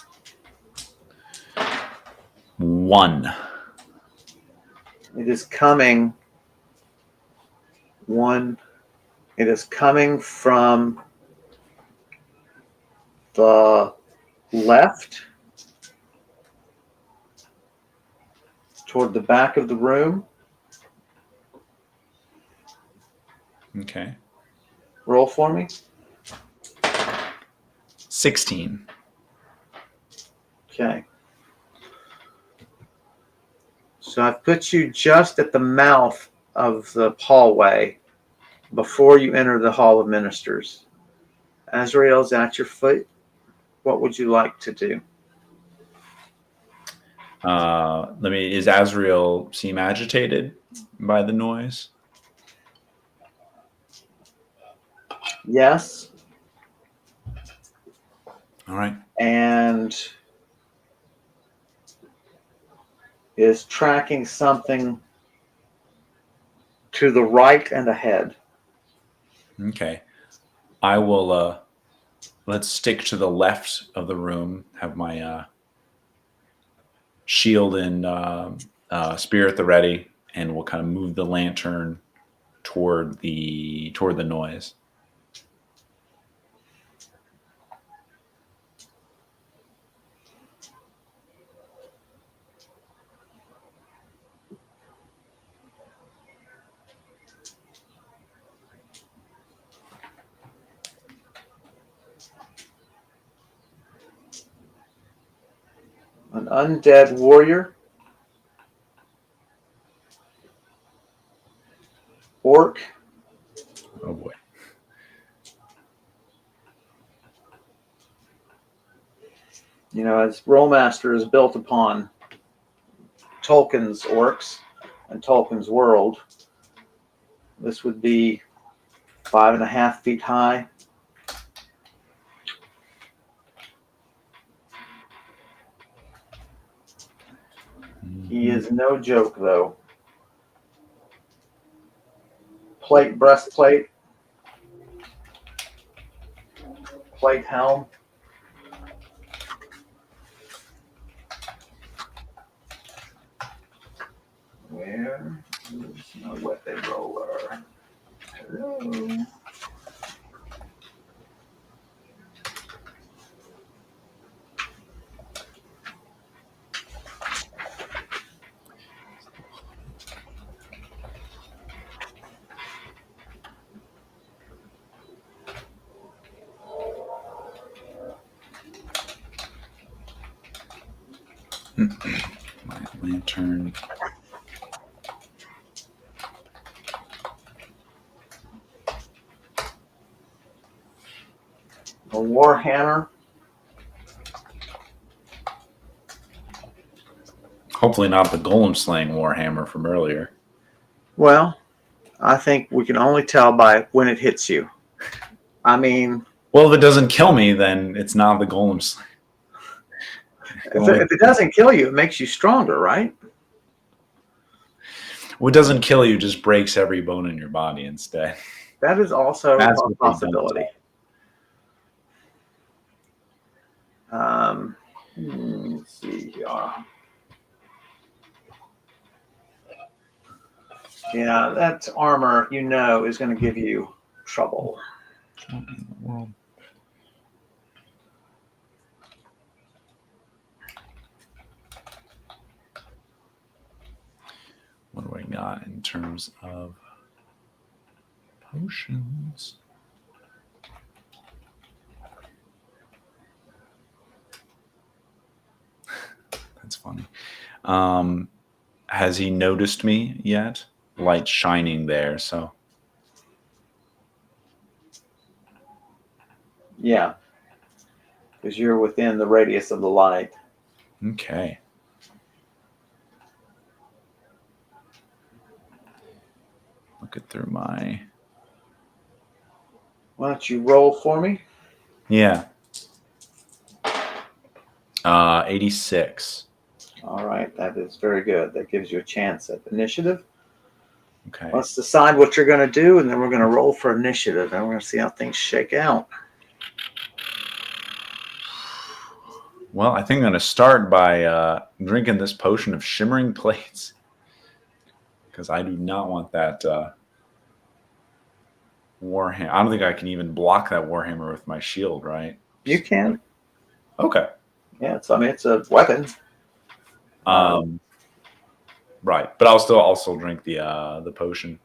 1. It is coming. 1. It is coming from the left toward the back of the room. Okay. Roll for me. 16. Okay. So I've put you just at the mouth of the hallway before you enter the Hall of Ministers. Azrael's at your foot. What would you like to do? Is Azrael seem agitated by the noise? Yes. All right. And is tracking something to the right and ahead. Okay. I will let's stick to the left of the room, have my shield and spear at the ready, and we'll kind of move the lantern toward the noise. An undead warrior, orc, Oh boy. as Rollmaster is built upon Tolkien's orcs and Tolkien's world, this would be 5.5 feet high. He is no joke, though. Breastplate, plate helm. Where is my weapon roller? Hello. My lantern. A warhammer. Hopefully not the golem slaying warhammer from earlier. Well, I think we can only tell by when it hits you. I mean, well, if it doesn't kill me, then it's not the golem slaying. If it doesn't kill you, it makes you stronger, right? What doesn't kill you just breaks every bone in your body instead. That is also That's a possibility. Let's see here. Yeah, that armor, is going to give you trouble. What in the world? What do I got in terms of potions? That's funny. Has he noticed me yet? Light shining there, so. Yeah, because you're within the radius of the light. Okay. Look it through my. Why don't you roll for me? Yeah. 86. All right, that is very good. That gives you a chance at initiative. Okay. Let's decide what you're going to do, and then we're going to roll for initiative, and we're going to see how things shake out. Well, I think I'm going to start by drinking this potion of shimmering plates, because I do not want that warhammer. I don't think I can even block that warhammer with my shield, right? You can. Okay. Yeah, it's a weapon. Right, but I'll still drink the potion.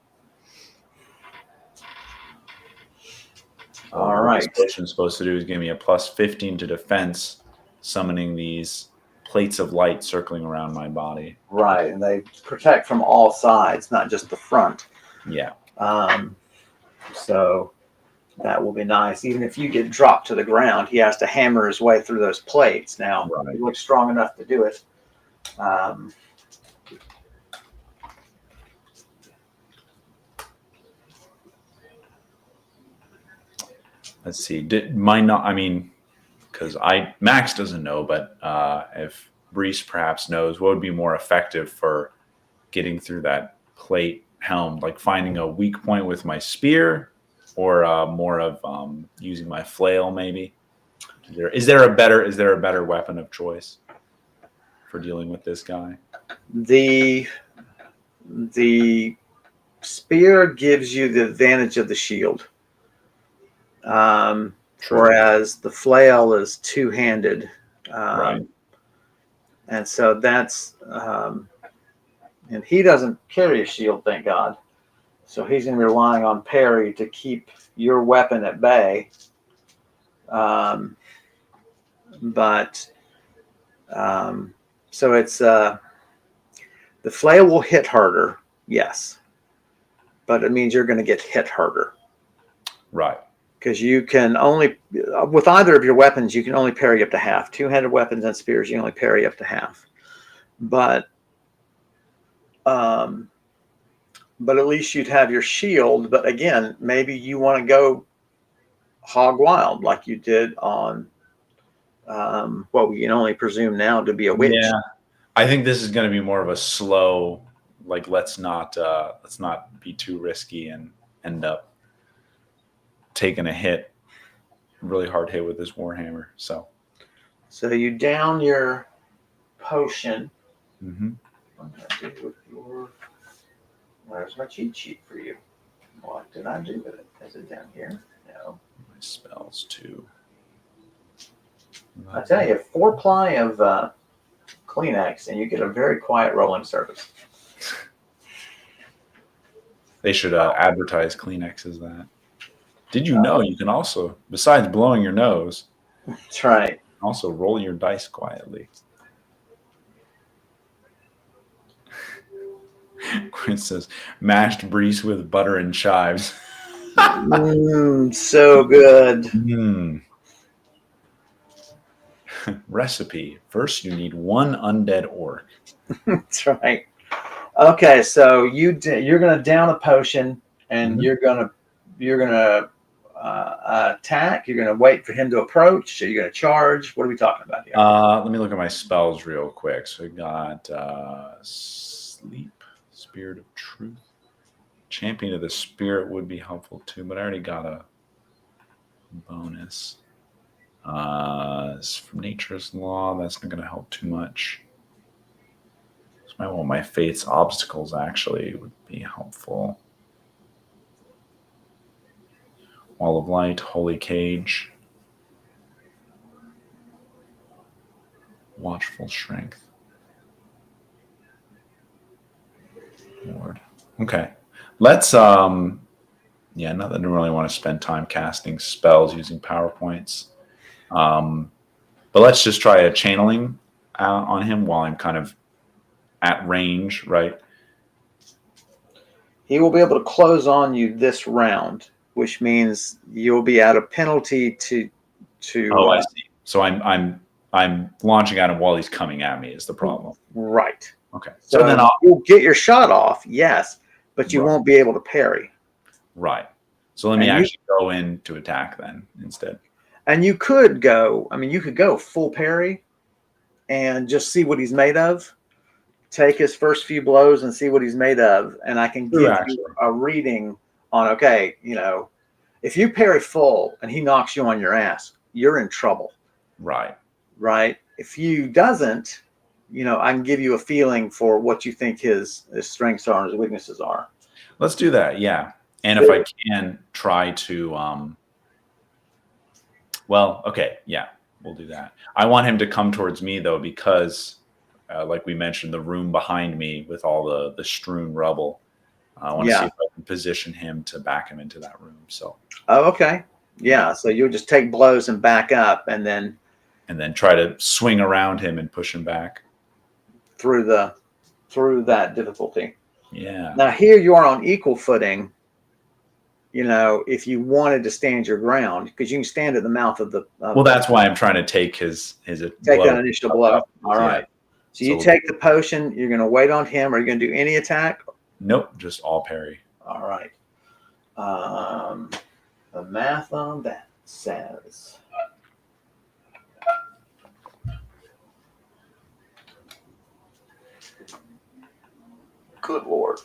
All what right. this potion is supposed to do is give me a plus 15 to defense, summoning these plates of light circling around my body. Right, and they protect from all sides, not just the front. Yeah. So that will be nice. Even if you get dropped to the ground, he has to hammer his way through those plates. Now, Right. he looks strong enough to do it. Let's see. Because Max doesn't know, but if Brise perhaps knows, what would be more effective for getting through that plate helm, like finding a weak point with my spear, or more of using my flail, maybe? Is there a better weapon of choice for dealing with this guy? The spear gives you the advantage of the shield, whereas the flail is two-handed. Right. And so that's and he doesn't carry a shield, thank God. So he's going to be relying on parry to keep your weapon at bay. But So it's the flail will hit harder, yes, but it means you're going to get hit harder. Right. Because you can only, with either of your weapons, you can only parry up to half. Two-handed weapons and spears, you only parry up to half. But at least you'd have your shield. But again, maybe you want to go hog wild like you did on what we can only presume now to be a witch. Yeah. I think this is going to be more of a slow, like let's not be too risky and end up taking a hit, really hard hit with this warhammer. So you down your potion. mm-hmm. What did I do with your? Where's my cheat sheet for you? What did I do with it? Is it down here? No. My spells too. I tell you, 4 ply of Kleenex, and you get a very quiet rolling surface. They should advertise Kleenex as that. Did you know you can also, besides blowing your nose, That's right, also roll your dice quietly? Quinn says, mashed brise with butter and chives. so good. Recipe. First, you need 1 undead orc. That's right. Okay, so you're gonna down a potion, and you're gonna attack. You're gonna wait for him to approach. So you're gonna charge. What are we talking about here? Let me look at my spells real quick. So we got sleep, spirit of truth, champion of the spirit would be helpful too, but I already got a bonus. From nature's law, that's not going to help too much. So I want my faith's obstacles actually would be helpful. Wall of light, holy cage, watchful strength. Lord. Okay. Let's not that I don't really want to spend time casting spells using PowerPoints. But let's just try a channeling on him while I'm kind of at range, right? He will be able to close on you this round, which means you'll be at a penalty to. Oh, I see. So I'm launching at him while he's coming at me is the problem. Right. Okay. So then you'll get your shot off, yes, but you won't be able to parry. Right. So let me actually go in to attack then instead. And you could go, you could go full parry and just see what he's made of. Take his first few blows and see what he's made of. And I can give you a reading on, okay, if you parry full and he knocks you on your ass, you're in trouble. Right. Right. If you doesn't, I can give you a feeling for what you think his strengths are and his weaknesses are. Let's do that. Yeah. And if I can try to, well, okay, yeah, we'll do that. I want him to come towards me, though, because, like we mentioned, the room behind me with all the strewn rubble, I want to see if I can position him to back him into that room. So. Oh, okay. Yeah, so you'll just take blows and back up, and then try to swing around him and push him back through that difficulty. Yeah. Now here you are on equal footing. If you wanted to stand your ground, because you can stand at the mouth of the. Well, that's why I'm trying to take his take that initial blow. All right. So you take the potion. You're going to wait on him. Are you going to do any attack? Nope, just all parry. All right. The math on that says. Good Lord.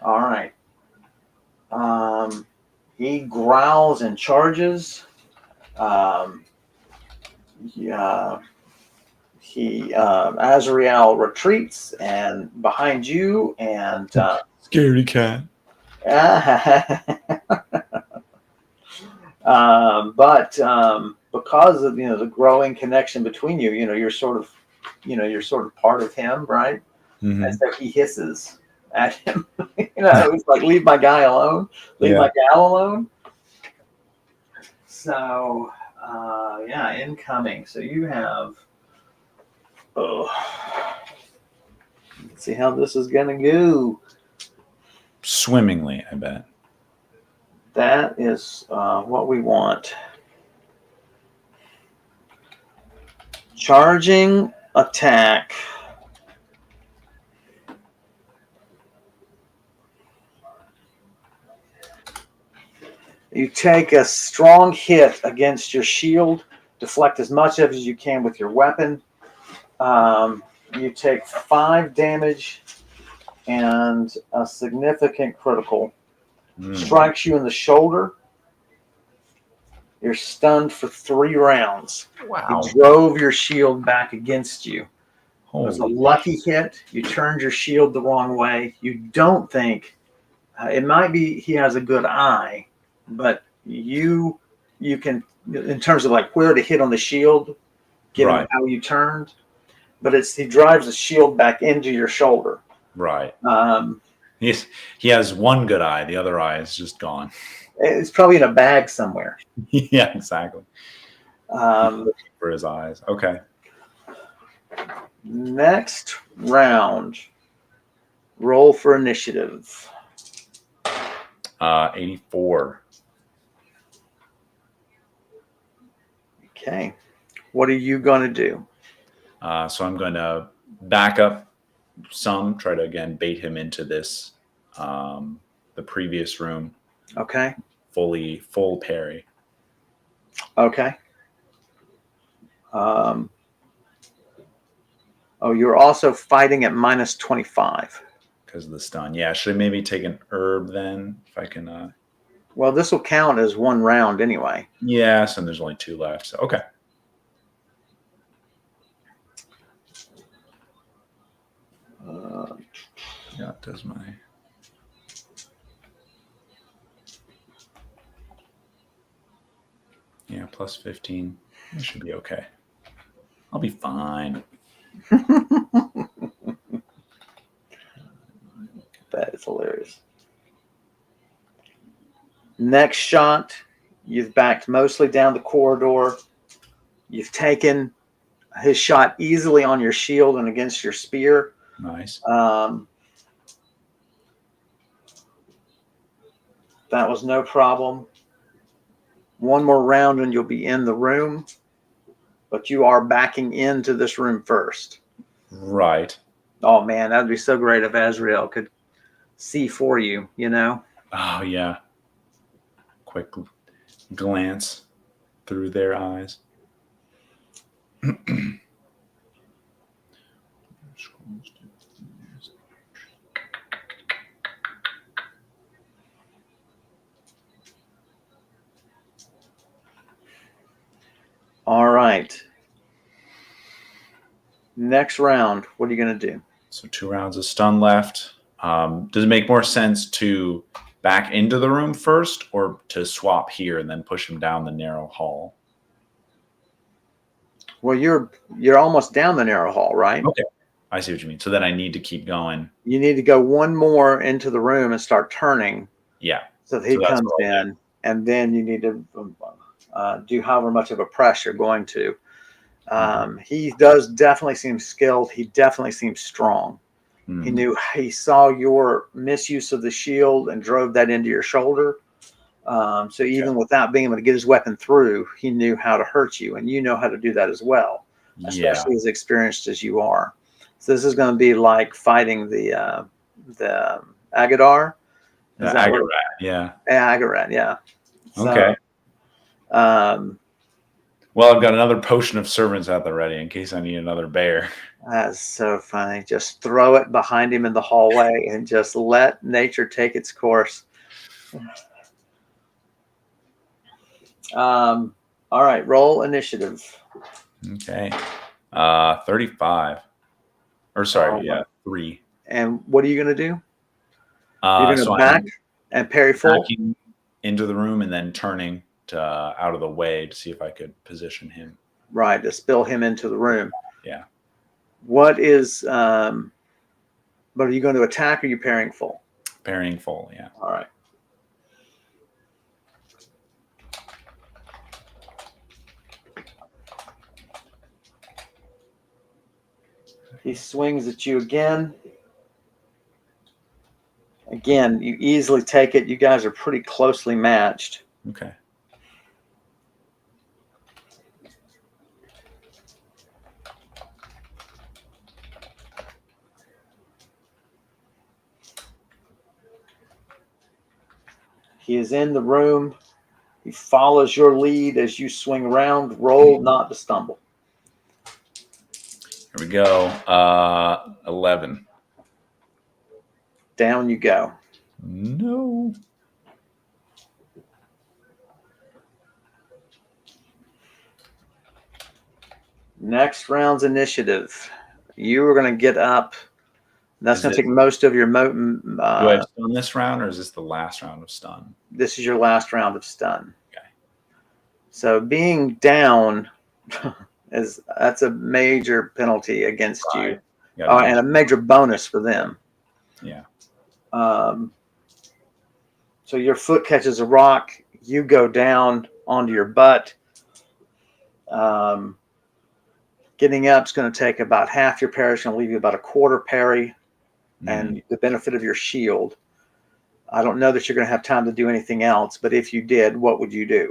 All right. He growls and charges. Azrael retreats and behind you and scaredy cat. But because of the growing connection between you, you're sort of part of him, right? Mm-hmm. And so he hisses at him. It's like, leave my guy alone, leave my gal alone. So incoming. So you have Oh, let's see how this is gonna go. Swimmingly, I bet. That is what we want. Charging attack. You take a strong hit against your shield, deflect as much of it as you can with your weapon. You take 5 damage and a significant critical. Strikes you in the shoulder. You're stunned for 3 rounds. Wow. He drove your shield back against you. It was a Holy lucky hit. You turned your shield the wrong way. You don't think it might be he has a good eye, but you can, in terms of like where to hit on the shield, given Right. how you turned. But he drives the shield back into your shoulder. Right. He has one good eye. The other eye is just gone. It's probably in a bag somewhere. Yeah, exactly. Um, For his eyes. Okay. Next round, roll for initiative. 84. Okay. What are you going to do? So I'm going to back up some, try to again bait him into this, the previous room. Okay. Full parry. Okay. You're also fighting at minus 25. Because of the stun. Yeah, should I maybe take an herb then? If I can. Well, this will count as 1 round anyway. Yes, and there's only 2 left. So, okay. Yeah, it does my. Yeah, plus 15. It should be okay. I'll be fine. That is hilarious. Next shot, you've backed mostly down the corridor. You've taken his shot easily on your shield and against your spear. Nice. That was no problem. 1 more round and you'll be in the room, but you are backing into this room first. Right. Oh man, that'd be so great if Azrael could see for you, you know? Oh, yeah. Quick glance through their eyes. All right. Next round, what are you going to do? So 2 rounds of stun left. Does it make more sense to back into the room first or to swap here and then push him down the narrow hall? Well, you're almost down the narrow hall, right? Okay. I see what you mean. So then I need to keep going. You need to go 1 more into the room and start turning. Yeah. So that he comes in, and then you need to do however much of a press you're going to. He does definitely seem skilled. He definitely seems strong. He saw your misuse of the shield and drove that into your shoulder. So even without being able to get his weapon through, he knew how to hurt you, and you know how to do that as well, especially as experienced as you are. So this is going to be like fighting the Agadar. Agarat, yeah. Agarat, yeah. Okay. So, well, I've got another potion of servants at the ready in case I need another bear. That's so funny. Just throw it behind him in the hallway and just let nature take its course. All right, roll initiative. Okay. 35. Or sorry, 3. And what are you going to do? You're going to back and parry full? Backing into the room and then turning to out of the way to see if I could position him. Right, to spill him into the room. Yeah. What is, but are you going to attack or are you parrying full? Parrying full, yeah. All right. He swings at you again. Again, you easily take it. You guys are pretty closely matched. Okay. He is in the room. He follows your lead as you swing around. Roll not to stumble. Here we go. 11. Down you go. No. Next round's initiative. You are going to get up. That's Is going to it- take most of your Do I have stun this round, or is this the last round of stun? this is your last round of stun. Okay. So being down that's a major penalty against you, and a major bonus for them. Yeah. So your foot catches a rock. You go down onto your butt. Getting up is going to take about half your parry. It's going to leave you about a quarter parry and the benefit of your shield. I don't know that you're going to have time to do anything else, but if you did, what would you do?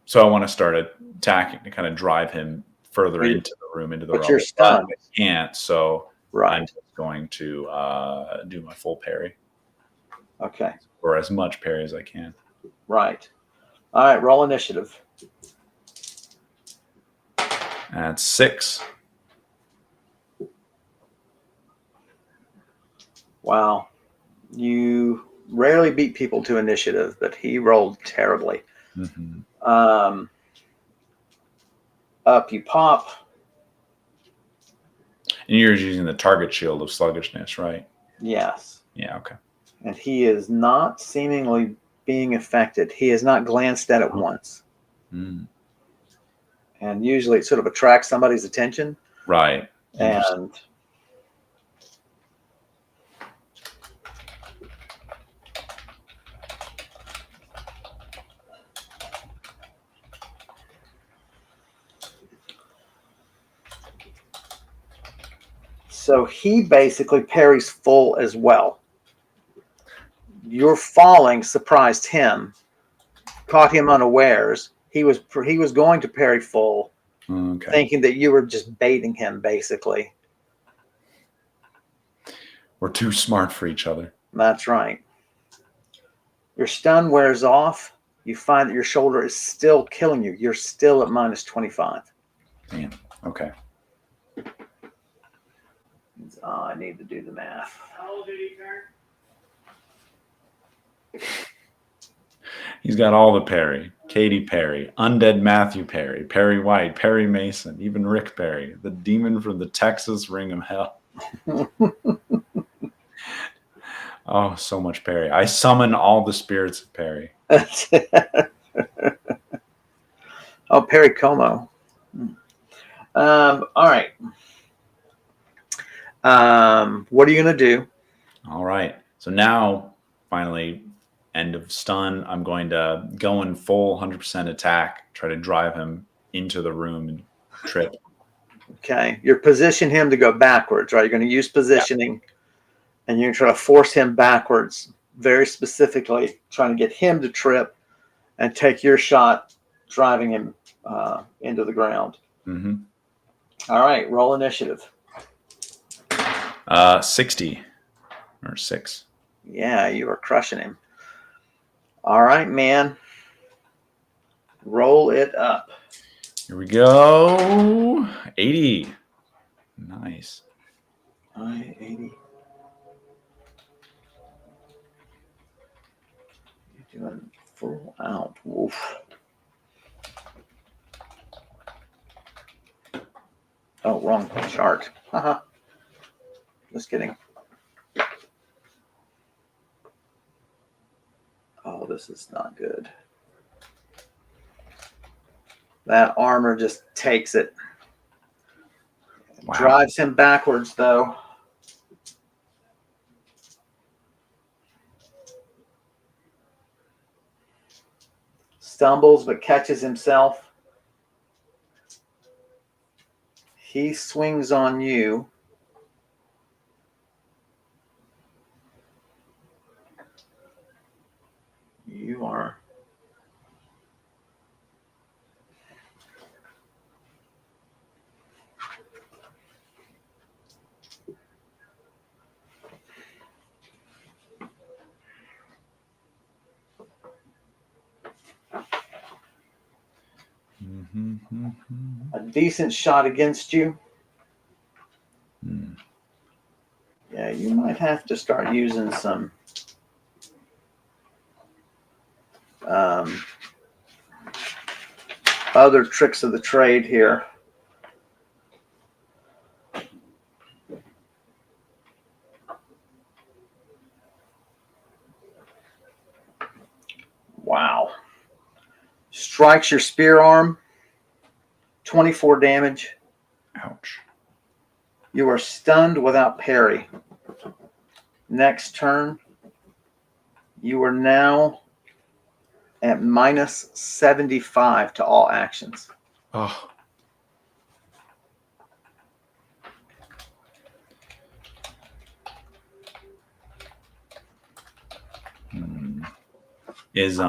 So I want to start attacking to kind of drive him further into the room, into the But you're rubble. stunned. I can't, so Right. I'm just going to do my full parry. Okay. Or as much parry as I can. Right. All right, roll initiative. That's 6. Wow. You rarely beat people to initiative, but he rolled terribly. Mm-hmm. Up you pop. And you're using the target shield of sluggishness, right? Yes. Yeah, okay. And he is not seemingly being affected. He has not glanced at it once. Mm. And usually it sort of attracts somebody's attention. Right. And so he basically parries full as well. Your falling surprised him, caught him unawares. He was going to parry full, Okay. thinking that you were just baiting him, basically. We're too smart for each other. That's right. Your stun wears off. You find that your shoulder is still killing you. You're still at minus 25. Damn. Okay. Oh, I need to do the math. How old did he turn? He's got all the Perry. Katy Perry, Undead Matthew Perry, Perry White, Perry Mason, even Rick Perry, the demon from the Texas Ring of Hell. Oh, so much Perry. I summon all the spirits of Perry. Oh, Perry Como. All right. What are you going to do? All right. So now, finally, end of stun. I'm going to go in full 100% attack, try to drive him into the room and trip. Okay. You're positioning him to go backwards, right? You're going to use positioning, and you're going to try to force him backwards, very specifically, trying to get him to trip and take your shot, driving him into the ground. Mm-hmm. All right. Roll initiative. 60 or 6. Yeah, you are crushing him. All right, man. Roll it up. Here we go. 80. Nice. 80. You're doing full out. Oof. Oh, wrong chart. Haha. Just kidding. Oh, this is not good. That armor just takes it. Wow. Drives him backwards, though. Stumbles, but catches himself. he swings on you. You are. A decent shot against you. Yeah, you might have to start using some other tricks of the trade here. Wow. Strikes your spear arm. 24 damage. Ouch. You are stunned without parry. Next turn, you are now at minus 75 to all actions. Oh. Is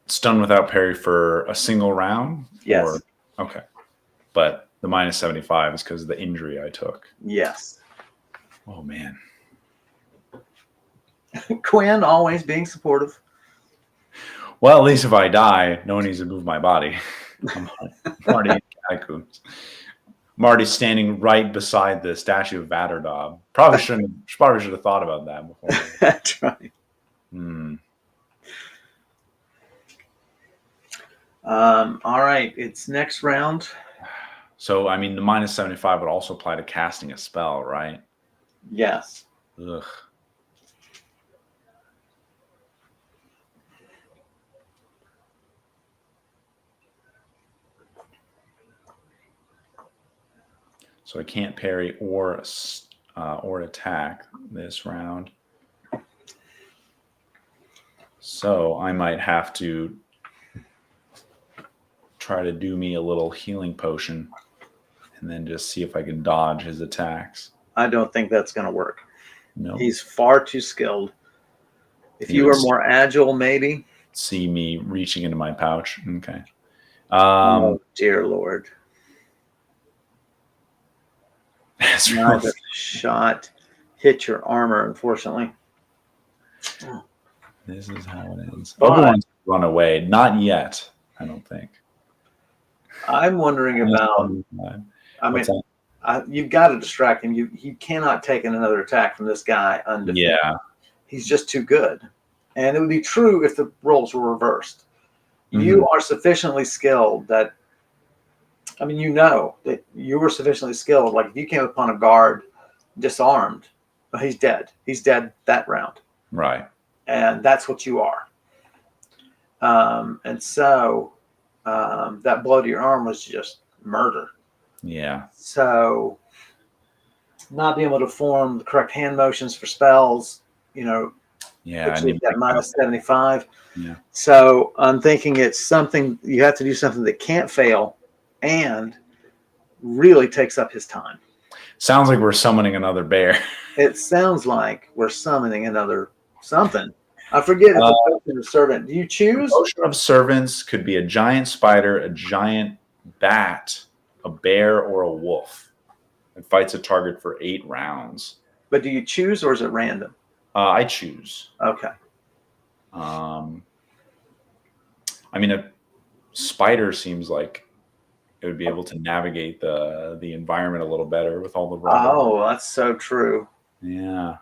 stun without parry for a single round? Yes. Or, okay. But the minus 75 is because of the injury I took. Yes. Oh, man. Quinn always being supportive. Well, at least if I die, no one needs to move my body. I'm already in catacombs. I'm already standing right beside the statue of Vatterdab. Probably should have thought about that before. That's right. All right, it's next round. So, I mean, the minus 75 would also apply to casting a spell, right? Yes. Ugh. So I can't parry or attack this round. So I might have to try to do me a little healing potion and then just see if I can dodge his attacks. I don't think that's going to work. No. He's far too skilled. If you were more agile, maybe. See me reaching into my pouch. Okay. Oh, dear Lord. Neither shot hit your armor, unfortunately. This is how it ends. Obi-Wan's run away. Not yet, I don't think. I'm wondering about. I mean, you've got to distract him. You cannot take another attack from this guy undefeated. Yeah. He's just too good. And it would be true if the roles were reversed. You are sufficiently skilled that, I mean, you know that you were sufficiently skilled. Like if you came upon a guard disarmed, well, he's dead. He's dead that round. Right. And that's what you are. And so that blow to your arm was just murder. Yeah. So not being able to form the correct hand motions for spells, yeah, that minus 75. Yeah. So I'm thinking it's something you have to do something that can't fail and really takes up his time. Sounds like we're summoning another bear. It sounds like we're summoning another something. I forget if the potion of servant. Do you choose? The potion of servants could be a giant spider, a giant bat, a bear, or a wolf. It fights a target for 8 rounds. But do you choose or is it random? I choose. Okay. I mean, a spider seems like it would be able to navigate the environment a little better with all the rubber. Oh, that's so true. Yeah.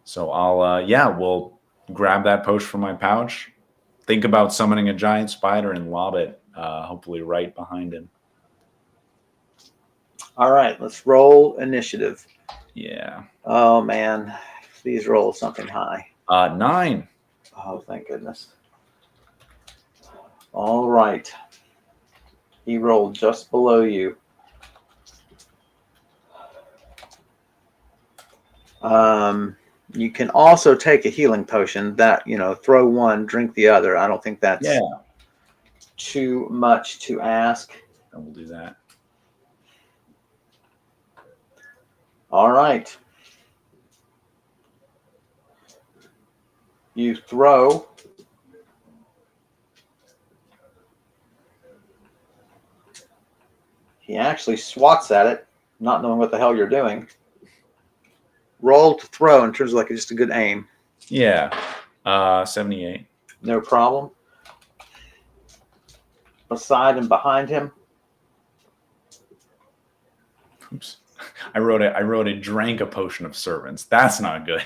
So we'll grab that potion from my pouch, think about summoning a giant spider and lob it, hopefully right behind him. All right, let's roll initiative. Yeah. Oh, man. Please roll something high. 9. Oh, thank goodness. All right. He rolled just below you. You can also take a healing potion that, throw one, drink the other. I don't think that's too much to ask. And we'll do that. All right. You throw. He actually swats at it, not knowing what the hell you're doing. Roll to throw in terms of like just a good aim. Yeah. 78. No problem. Beside and behind him. Oops. I wrote a drank a potion of servants. That's not good.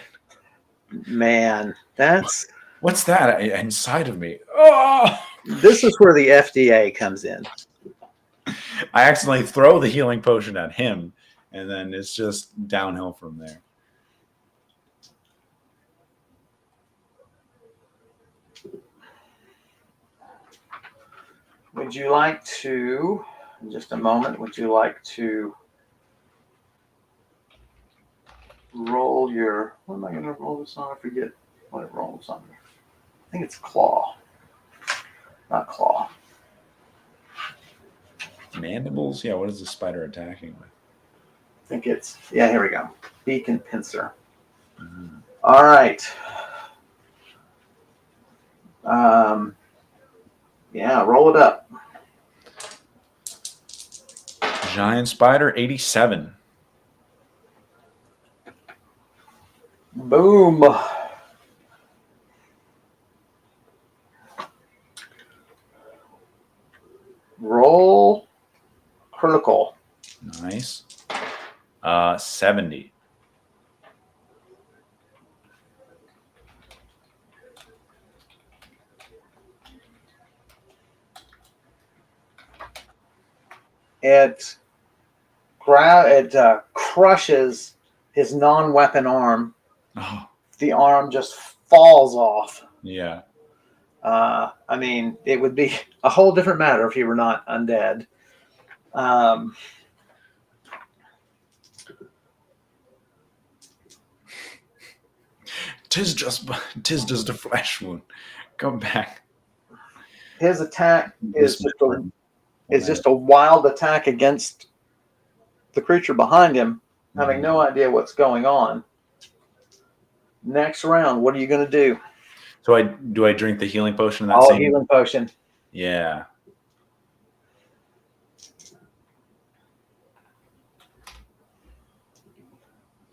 Man, that's... What's that inside of me? Oh! This is where the FDA comes in. I accidentally throw the healing potion at him, and then it's just downhill from there. Would you like to, in just a moment, would you like to roll your, what am I going to roll this on? I forget what it rolls on. I think it's claw. Not claw. Mandibles? Yeah, what is the spider attacking with? I think it's, yeah, here we go. Beak and pincer. Mm-hmm. All right. Yeah, roll it up. Giant spider, 87. Boom. Roll critical. Nice. 70. It crushes his non-weapon arm. Oh. The arm just falls off. Yeah. I mean, it would be a whole different matter if he were not undead. Tis just a flesh wound. Come back. His attack is just a wild attack against the creature behind him, having no idea what's going on. Next round, what are you going to do? So do I drink the healing potion? That All healing potion. Yeah.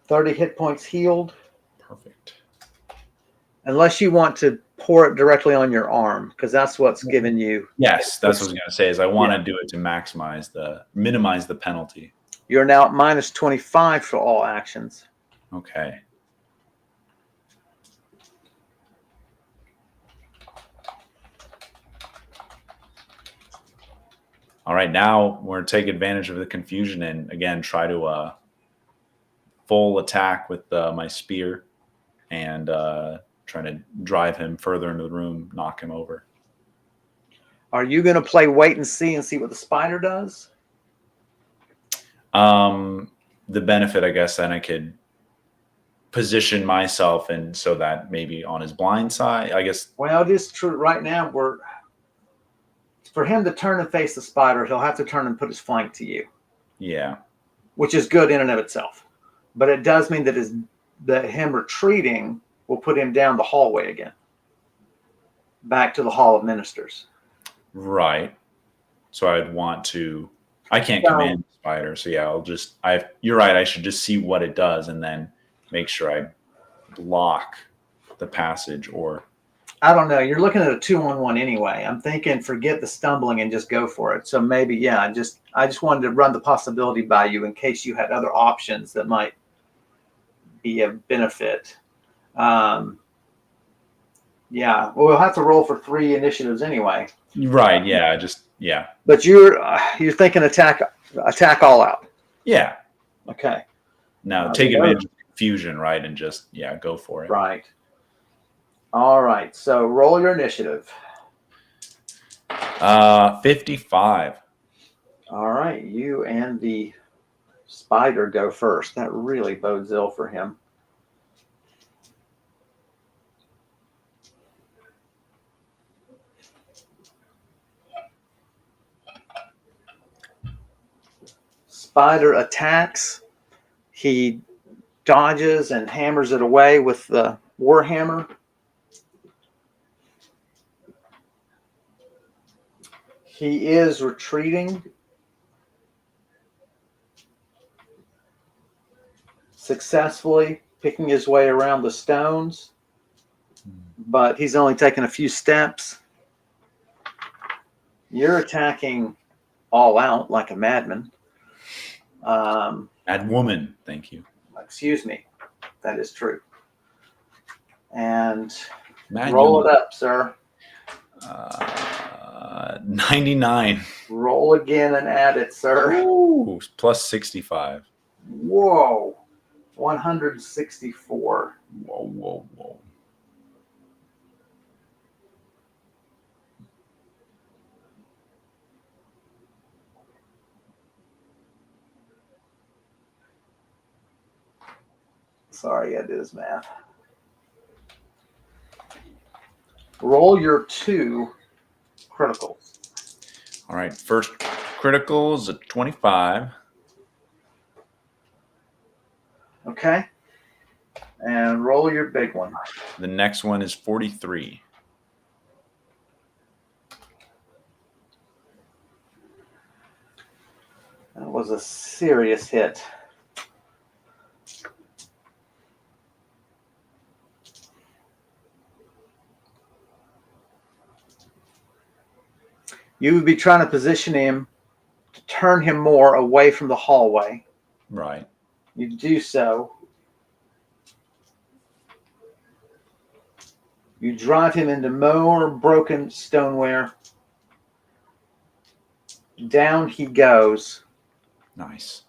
$30 hit points healed. Perfect. Unless you want to pour it directly on your arm, because that's what's given you. Yes, that's what I was going to say. Is I want to do it to minimize the penalty. You're now at minus 25 for all actions. Okay. All right, now we're going to take advantage of the confusion and again try to full attack with my spear and trying to drive him further into the room, knock him over. Are you going to play wait and see what the spider does? The benefit, I guess, then I could position myself and so that maybe on his blind side, I guess. Well, it is true. Right now, for him to turn and face the spider, he'll have to turn and put his flank to you. Yeah. Which is good in and of itself. But it does mean that him retreating will put him down the hallway again. Back to the Hall of Ministers. Right. So I'd want to, I can't command the spider. So yeah, you're right. I should just see what it does and then make sure I block the passage or. I don't know. You're looking at a 2-on-1 anyway. I'm thinking forget the stumbling and just go for it. So maybe, yeah, I just wanted to run the possibility by you in case you had other options that might be a benefit. Yeah, well, we'll have to roll for 3 initiatives anyway. Right. Yeah. Yeah. But you're thinking attack all out. Yeah. Okay. Now take advantage of confusion, right, and just go for it. Right. All right. So roll your initiative. 55. All right. You and the spider go first. That really bodes ill for him. Spider attacks. He dodges and hammers it away with the warhammer. He is retreating successfully, picking his way around the stones, but he's only taken a few steps. You're attacking all out like a madman. Mad woman, thank you. Excuse me. That is true. And Mad roll human. it up, sir. 99. Roll again and add it, sir. Ooh, plus 65. Whoa. 164. Whoa. Sorry, I did his math. Roll your 2 criticals. All right, first critical is a 25. Okay. And roll your big one. The next one is 43. That was a serious hit. You would be trying to position him to turn him more away from the hallway. Right. You do so. You drive him into more broken stoneware. Down he goes. Nice.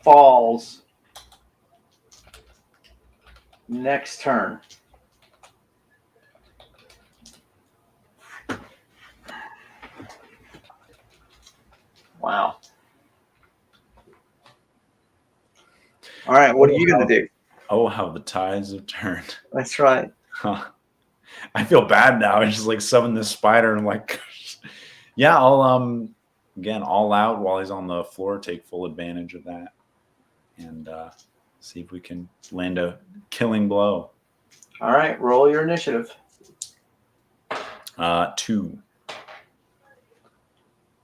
Falls. Next turn. Wow. All right, what are you going to do? Oh, how the tides have turned. That's right. Huh. I feel bad now. I just like summon this spider and I'm like, yeah, I'll again all out while he's on the floor, take full advantage of that, and see if we can land a killing blow. All right, roll your initiative. 2.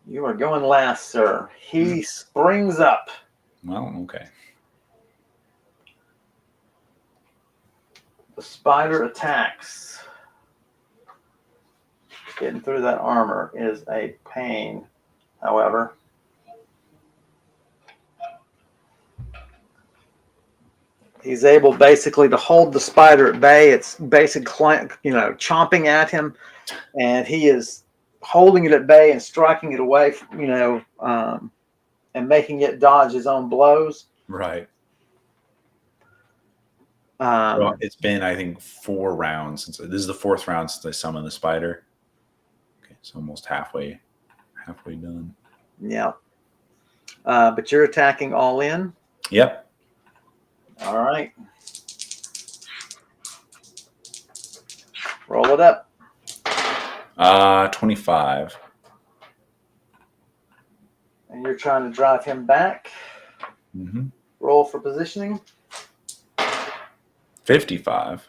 You are going last, sir. He springs up. Well, okay. The spider attacks. Getting through that armor is a pain, however. He's able basically to hold the spider at bay. It's basically, chomping at him, and he is holding it at bay and striking it away, and making it dodge his own blows. Right. Well, it's been, I think, 4 rounds since this is the 4th round since I summoned the spider. Okay, so almost halfway done. Yeah. But you're attacking all in. Yep. All right. Roll it up. 25. And you're trying to drive him back. Mm-hmm. Roll for positioning. 55.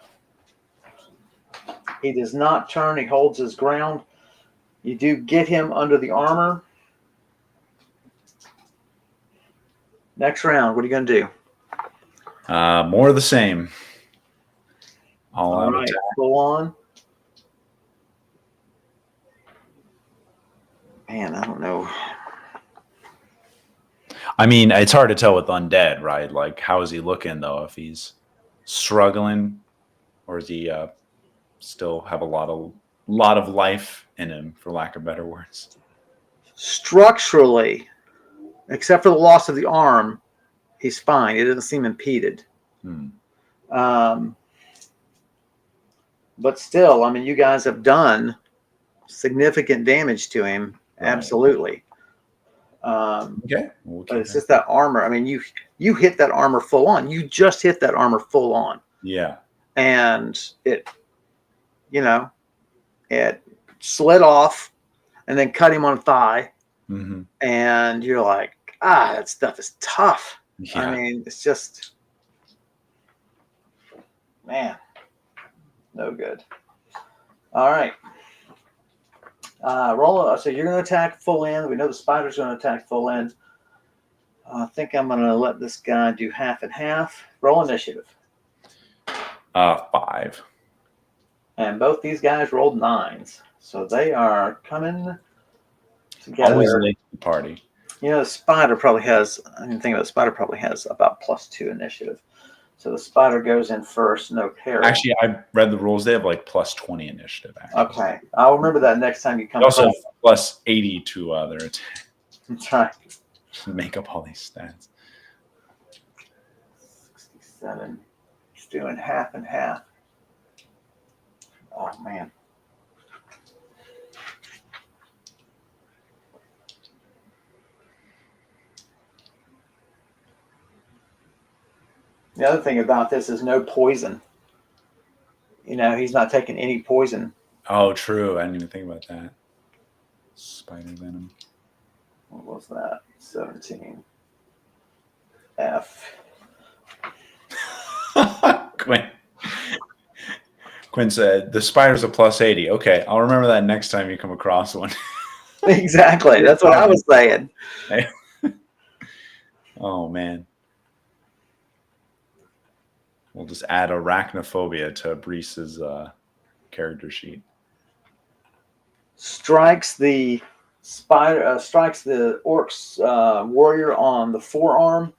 He does not turn. He holds his ground. You do get him under the armor. Next round, what are you going to do? More of the same. All out right, attack. full on. Man, I don't know. I mean, it's hard to tell with undead, right? Like, how is he looking though? If he's struggling, or does he still have a lot of life in him, for lack of better words? Structurally, except for the loss of the arm, he's fine. It doesn't seem impeded. But still, I mean, you guys have done significant damage to him. Right. Absolutely. Okay. But it's just that armor. I mean, you hit that armor full on. You just hit that armor full on. Yeah. And it slid off and then cut him on the thigh. Mm-hmm. And you're like, that stuff is tough. I Yeah. mean, it's just, man, no good. All right. Roll. So you're going to attack full end. We know the spider's going to attack full end. I think I'm going to let this guy do half and half. Roll initiative. 5. And both these guys rolled 9s. So they are coming together. Always late to the party. You know, the spider probably has, I didn't think about the spider probably has about +2 initiative. So the spider goes in first, no peril. Actually, I read the rules. They have like +20 initiative. Actually. Okay. I'll remember that next time you come They also across. have +80 to their attack. That's right. Make up all these stats. 67. He's doing half and half. Oh, man. The other thing about this is no poison. You know, he's not taking any poison. Oh, true. I didn't even think about that. Spider venom. What was that? 17. F. Quinn said the spider's a +80. Okay, I'll remember that next time you come across one. Exactly. That's what I was saying. Oh, man. We'll just add arachnophobia to Brise's character sheet. Strikes the spider. Strikes the orc's warrior on the forearm.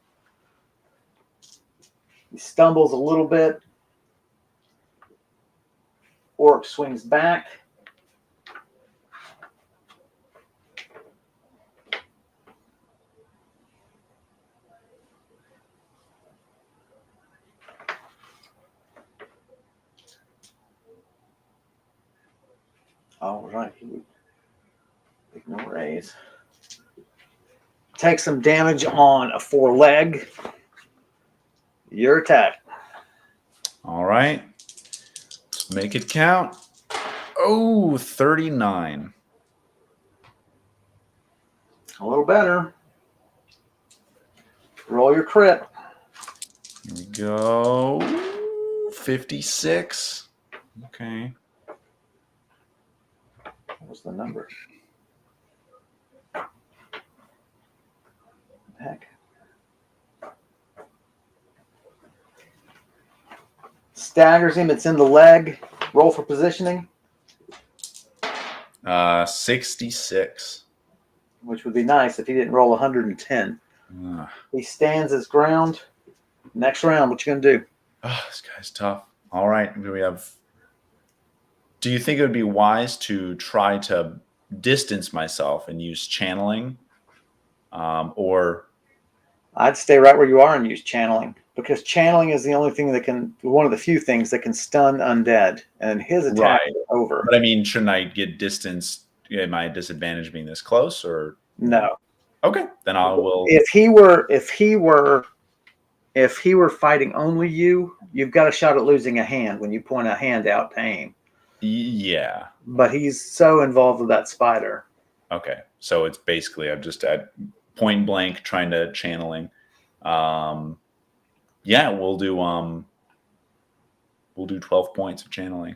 He stumbles a little bit. Orc swings back. All right. Ignore raise. Take some damage on a 4-leg. Your attack. All right. Let's make it count. Oh, 39. A little better. Roll your crit. Here we go. 56. Okay. What was the number? Heck. Staggers him. It's in the leg. Roll for positioning. 66. Which would be nice if he didn't roll 110. He stands his ground. Next round, what you gonna do? Oh, this guy's tough. All right. Do you think it would be wise to try to distance myself and use channeling? Or I'd stay right where you are and use channeling, because channeling is the only thing that can, one of the few things that can stun undead, and his attack is over. But I mean, shouldn't I get distance? Am I disadvantaged being this close, or no? Okay, then I will. If he were fighting only you, you've got a shot at losing a hand when you point a hand out to aim. Yeah. But he's so involved with that spider. Okay, so it's basically I'm just at point blank trying to channeling. Yeah, we'll do 12 points of channeling.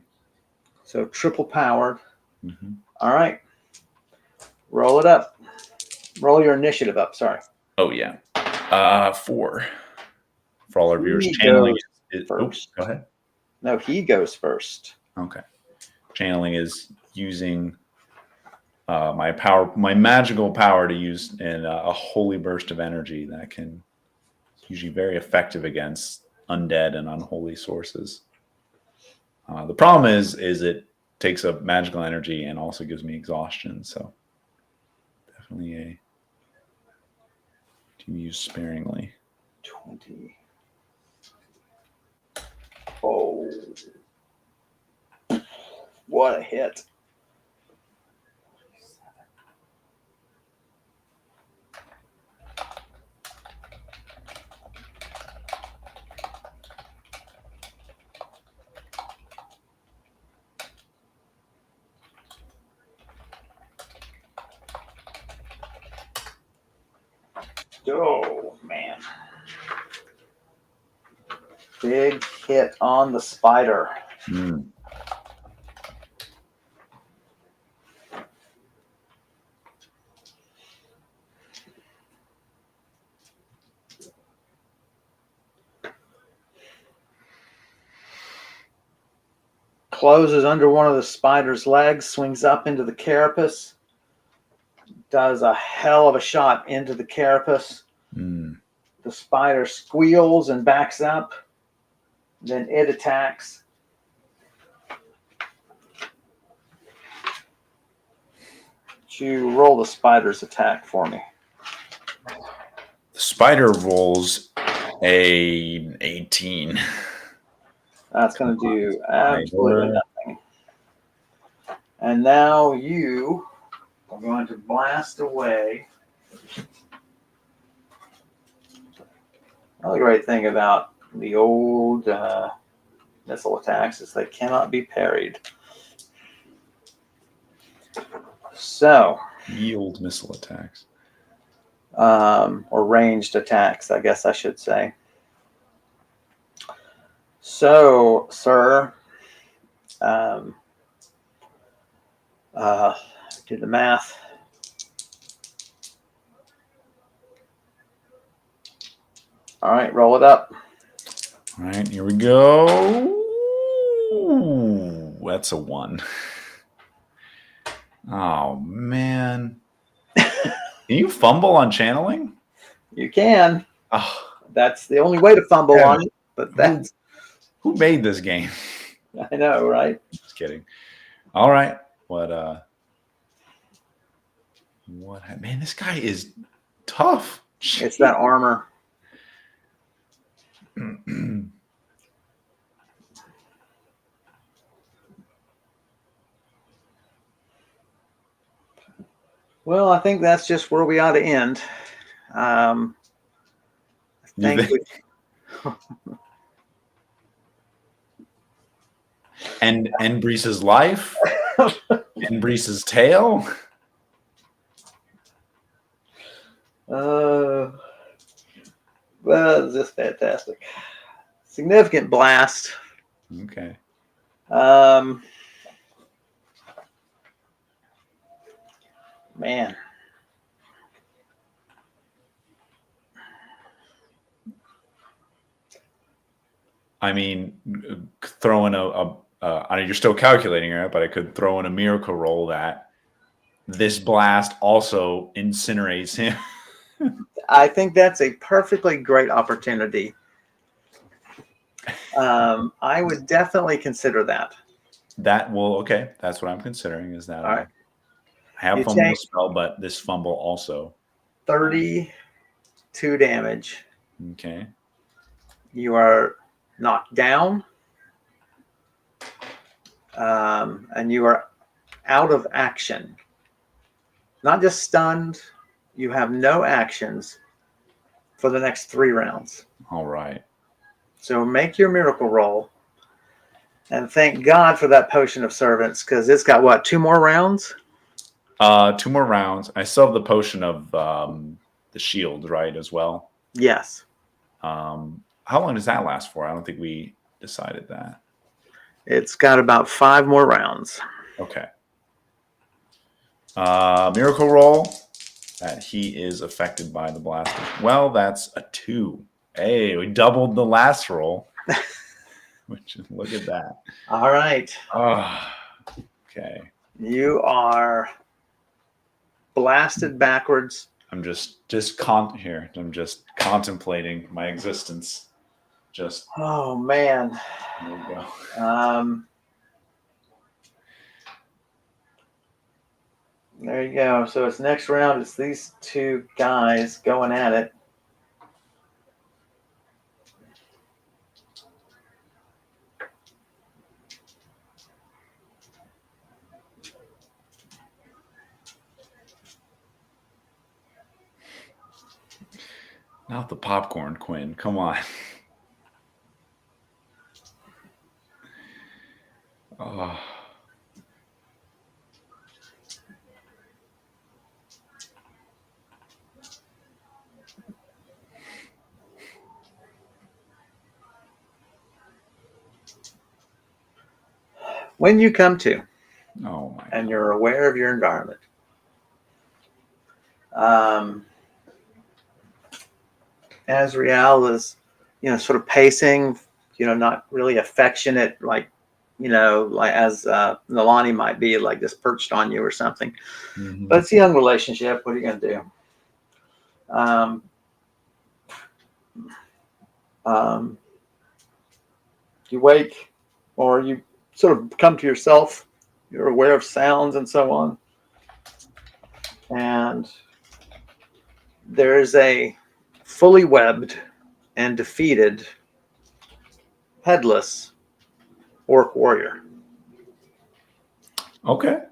So triple powered. Mm-hmm. All right. Roll it up. Roll your initiative up. Sorry. Oh yeah. 4. For all our viewers, channeling is first. Go ahead. No, he goes first. Okay. Channeling is using my magical power to use in a holy burst of energy that can usually very effective against undead and unholy sources. The problem is it takes up magical energy and also gives me exhaustion. So definitely to use sparingly. 20. Oh, what a hit. Oh, man. Big hit on the spider. Mm. Closes under one of the spider's legs, swings up into the carapace, does a hell of a shot into the carapace. Mm. The spider squeals and backs up. Then it attacks. Would you roll the spider's attack for me? The spider rolls a 18. That's going to do absolutely nothing. And now you are going to blast away. Another great thing about the old missile attacks is they cannot be parried. So, Yield missile attacks. or ranged attacks, I guess I should say. So, sir, do the math. All right, roll it up. All right, here we go. Ooh, that's a 1. Oh, man. Can you fumble on channeling? You can. Oh, That's the only way to fumble on it, but that's... Who made this game? I know, right? Just kidding. All right. What, man, this guy is tough. It's that armor. Well, I think that's just where we ought to end. I think and Brise's life and Brise's tail. Well, it's just fantastic. Significant blast. Okay. Man. I mean, throwing I mean, you're still calculating it, but I could throw in a miracle roll that this blast also incinerates him. I think that's a perfectly great opportunity. I would definitely consider that. Okay. That's what I'm considering. Is that All right. I have You fumble take spell, but this fumble also 32 damage. Okay. You are knocked down, and you are out of action. Not just stunned. You have no actions for the next 3 rounds. All right. So make your miracle roll. And thank God for that potion of servants, because it's got what, 2 more rounds? 2 more rounds. I still have the potion of the shield, right, as well. Yes. How long does that last for? I don't think we decided that. It's got about 5 more rounds. Okay. Miracle roll that he is affected by the blast. Well, that's a 2. Hey, we doubled the last roll. Look at that. All right. Okay. You are blasted backwards. I'm just contemplating my existence. Oh man. There we go. There you go. So it's next round. It's these 2 guys going at it. Not the popcorn, Quinn. Come on. Oh. When you come to, Oh my and God. you're aware of your environment, um, Azrael is, sort of pacing, not really affectionate, like, like as Nalani might be, like just perched on you or something. Mhm. But it's a young relationship. What are you going to do? Um, um, you wake, or you sort of come to yourself. You're aware of sounds and so on. And there's a fully webbed and defeated headless orc warrior. Okay.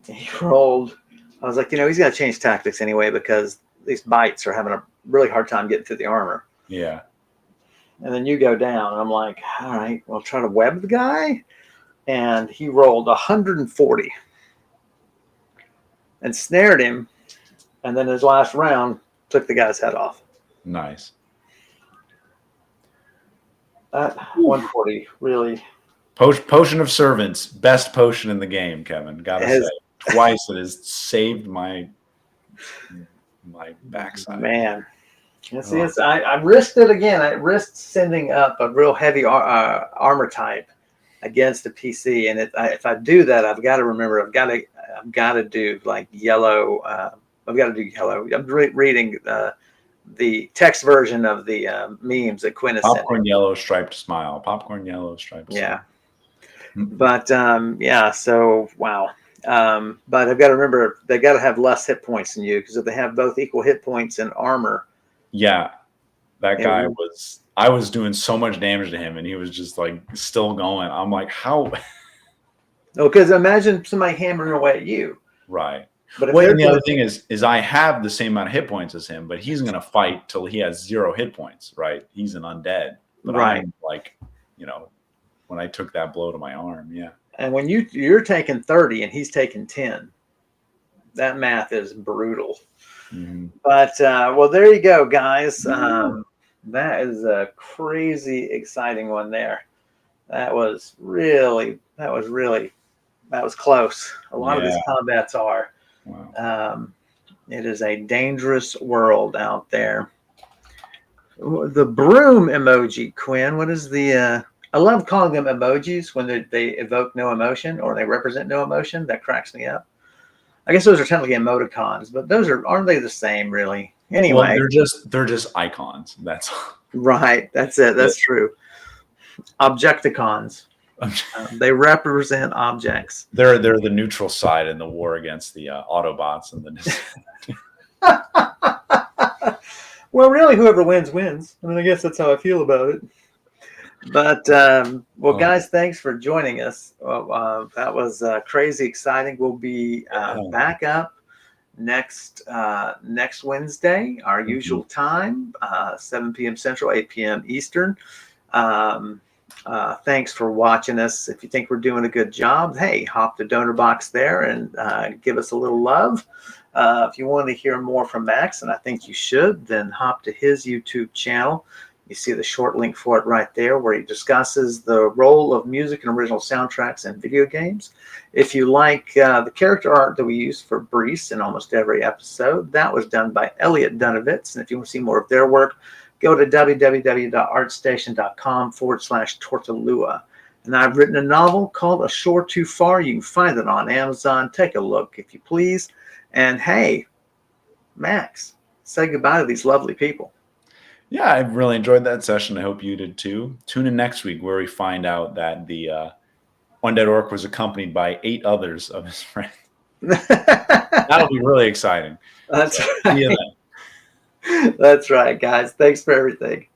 He rolled. I was like, he's going to change tactics anyway because these bites are having a really hard time getting through the armor. Yeah. And then you go down. And I'm like, all right, well, try to web the guy. And he rolled 140 and snared him. And then his last round took the guy's head off. Nice. That 140 really Potion of Servants, best potion in the game, Kevin. Gotta has, say, twice it has saved my backside. man. See, I risked it again. I risked sending up a real heavy armor type against a PC, and if I do that, I've got to remember I've got to do like yellow. I've got to do yellow. I'm reading the text version of the memes that Quinn has sent. Popcorn yellow striped smile. Popcorn yellow striped smile. Yeah. But yeah, so wow. But I've got to remember they got to have less hit points than you, because if they have both equal hit points and armor. Yeah, that guy was. I was doing so much damage to him, and he was just like still going. I'm like, how? No, because imagine somebody hammering away at you. Right. But well, and the other thing is I have the same amount of hit points as him, but he's going to fight till he has 0 hit points. Right. He's an undead. But right. I'm like, when I took that blow to my arm, yeah. And when you're taking 30 and he's taking 10, that math is brutal. Mm-hmm. But well, there you go, guys. That is a crazy exciting one there. That was close. A lot of these combats are. Wow. It is a dangerous world out there. The broom emoji, Quinn. What is the? I love calling them emojis when they evoke no emotion or they represent no emotion. That cracks me up. I guess those are technically emoticons, but aren't they the same, really? Anyway, well, they're just icons. That's right. That's it. That's true. Objecticons. They represent objects. They're the neutral side in the war against the Autobots and the. Well, really, whoever wins wins. I mean, I guess that's how I feel about it. But guys, thanks for joining us. That was crazy exciting. We'll be back up next Wednesday, our usual time, 7 p.m. Central, 8 p.m. Eastern. Thanks for watching us. If you think we're doing a good job, hey, hop the donor box there and give us a little love. If you want to hear more from Max, and I think you should, then hop to his YouTube channel. You see the short link for it right there, where he discusses the role of music and original soundtracks in video games. If you like the character art that we use for Brise in almost every episode, that was done by Elliot Dunovitz. And if you want to see more of their work, go to www.artstation.com/Tortolua. And I've written a novel called A Shore Too Far. You can find it on Amazon. Take a look, if you please. And hey, Max, say goodbye to these lovely people. Yeah, I really enjoyed that session. I hope you did too. Tune in next week where we find out that the Undead Orc was accompanied by 8 others of his friends. That'll be really exciting. That's right. That's right, guys. Thanks for everything.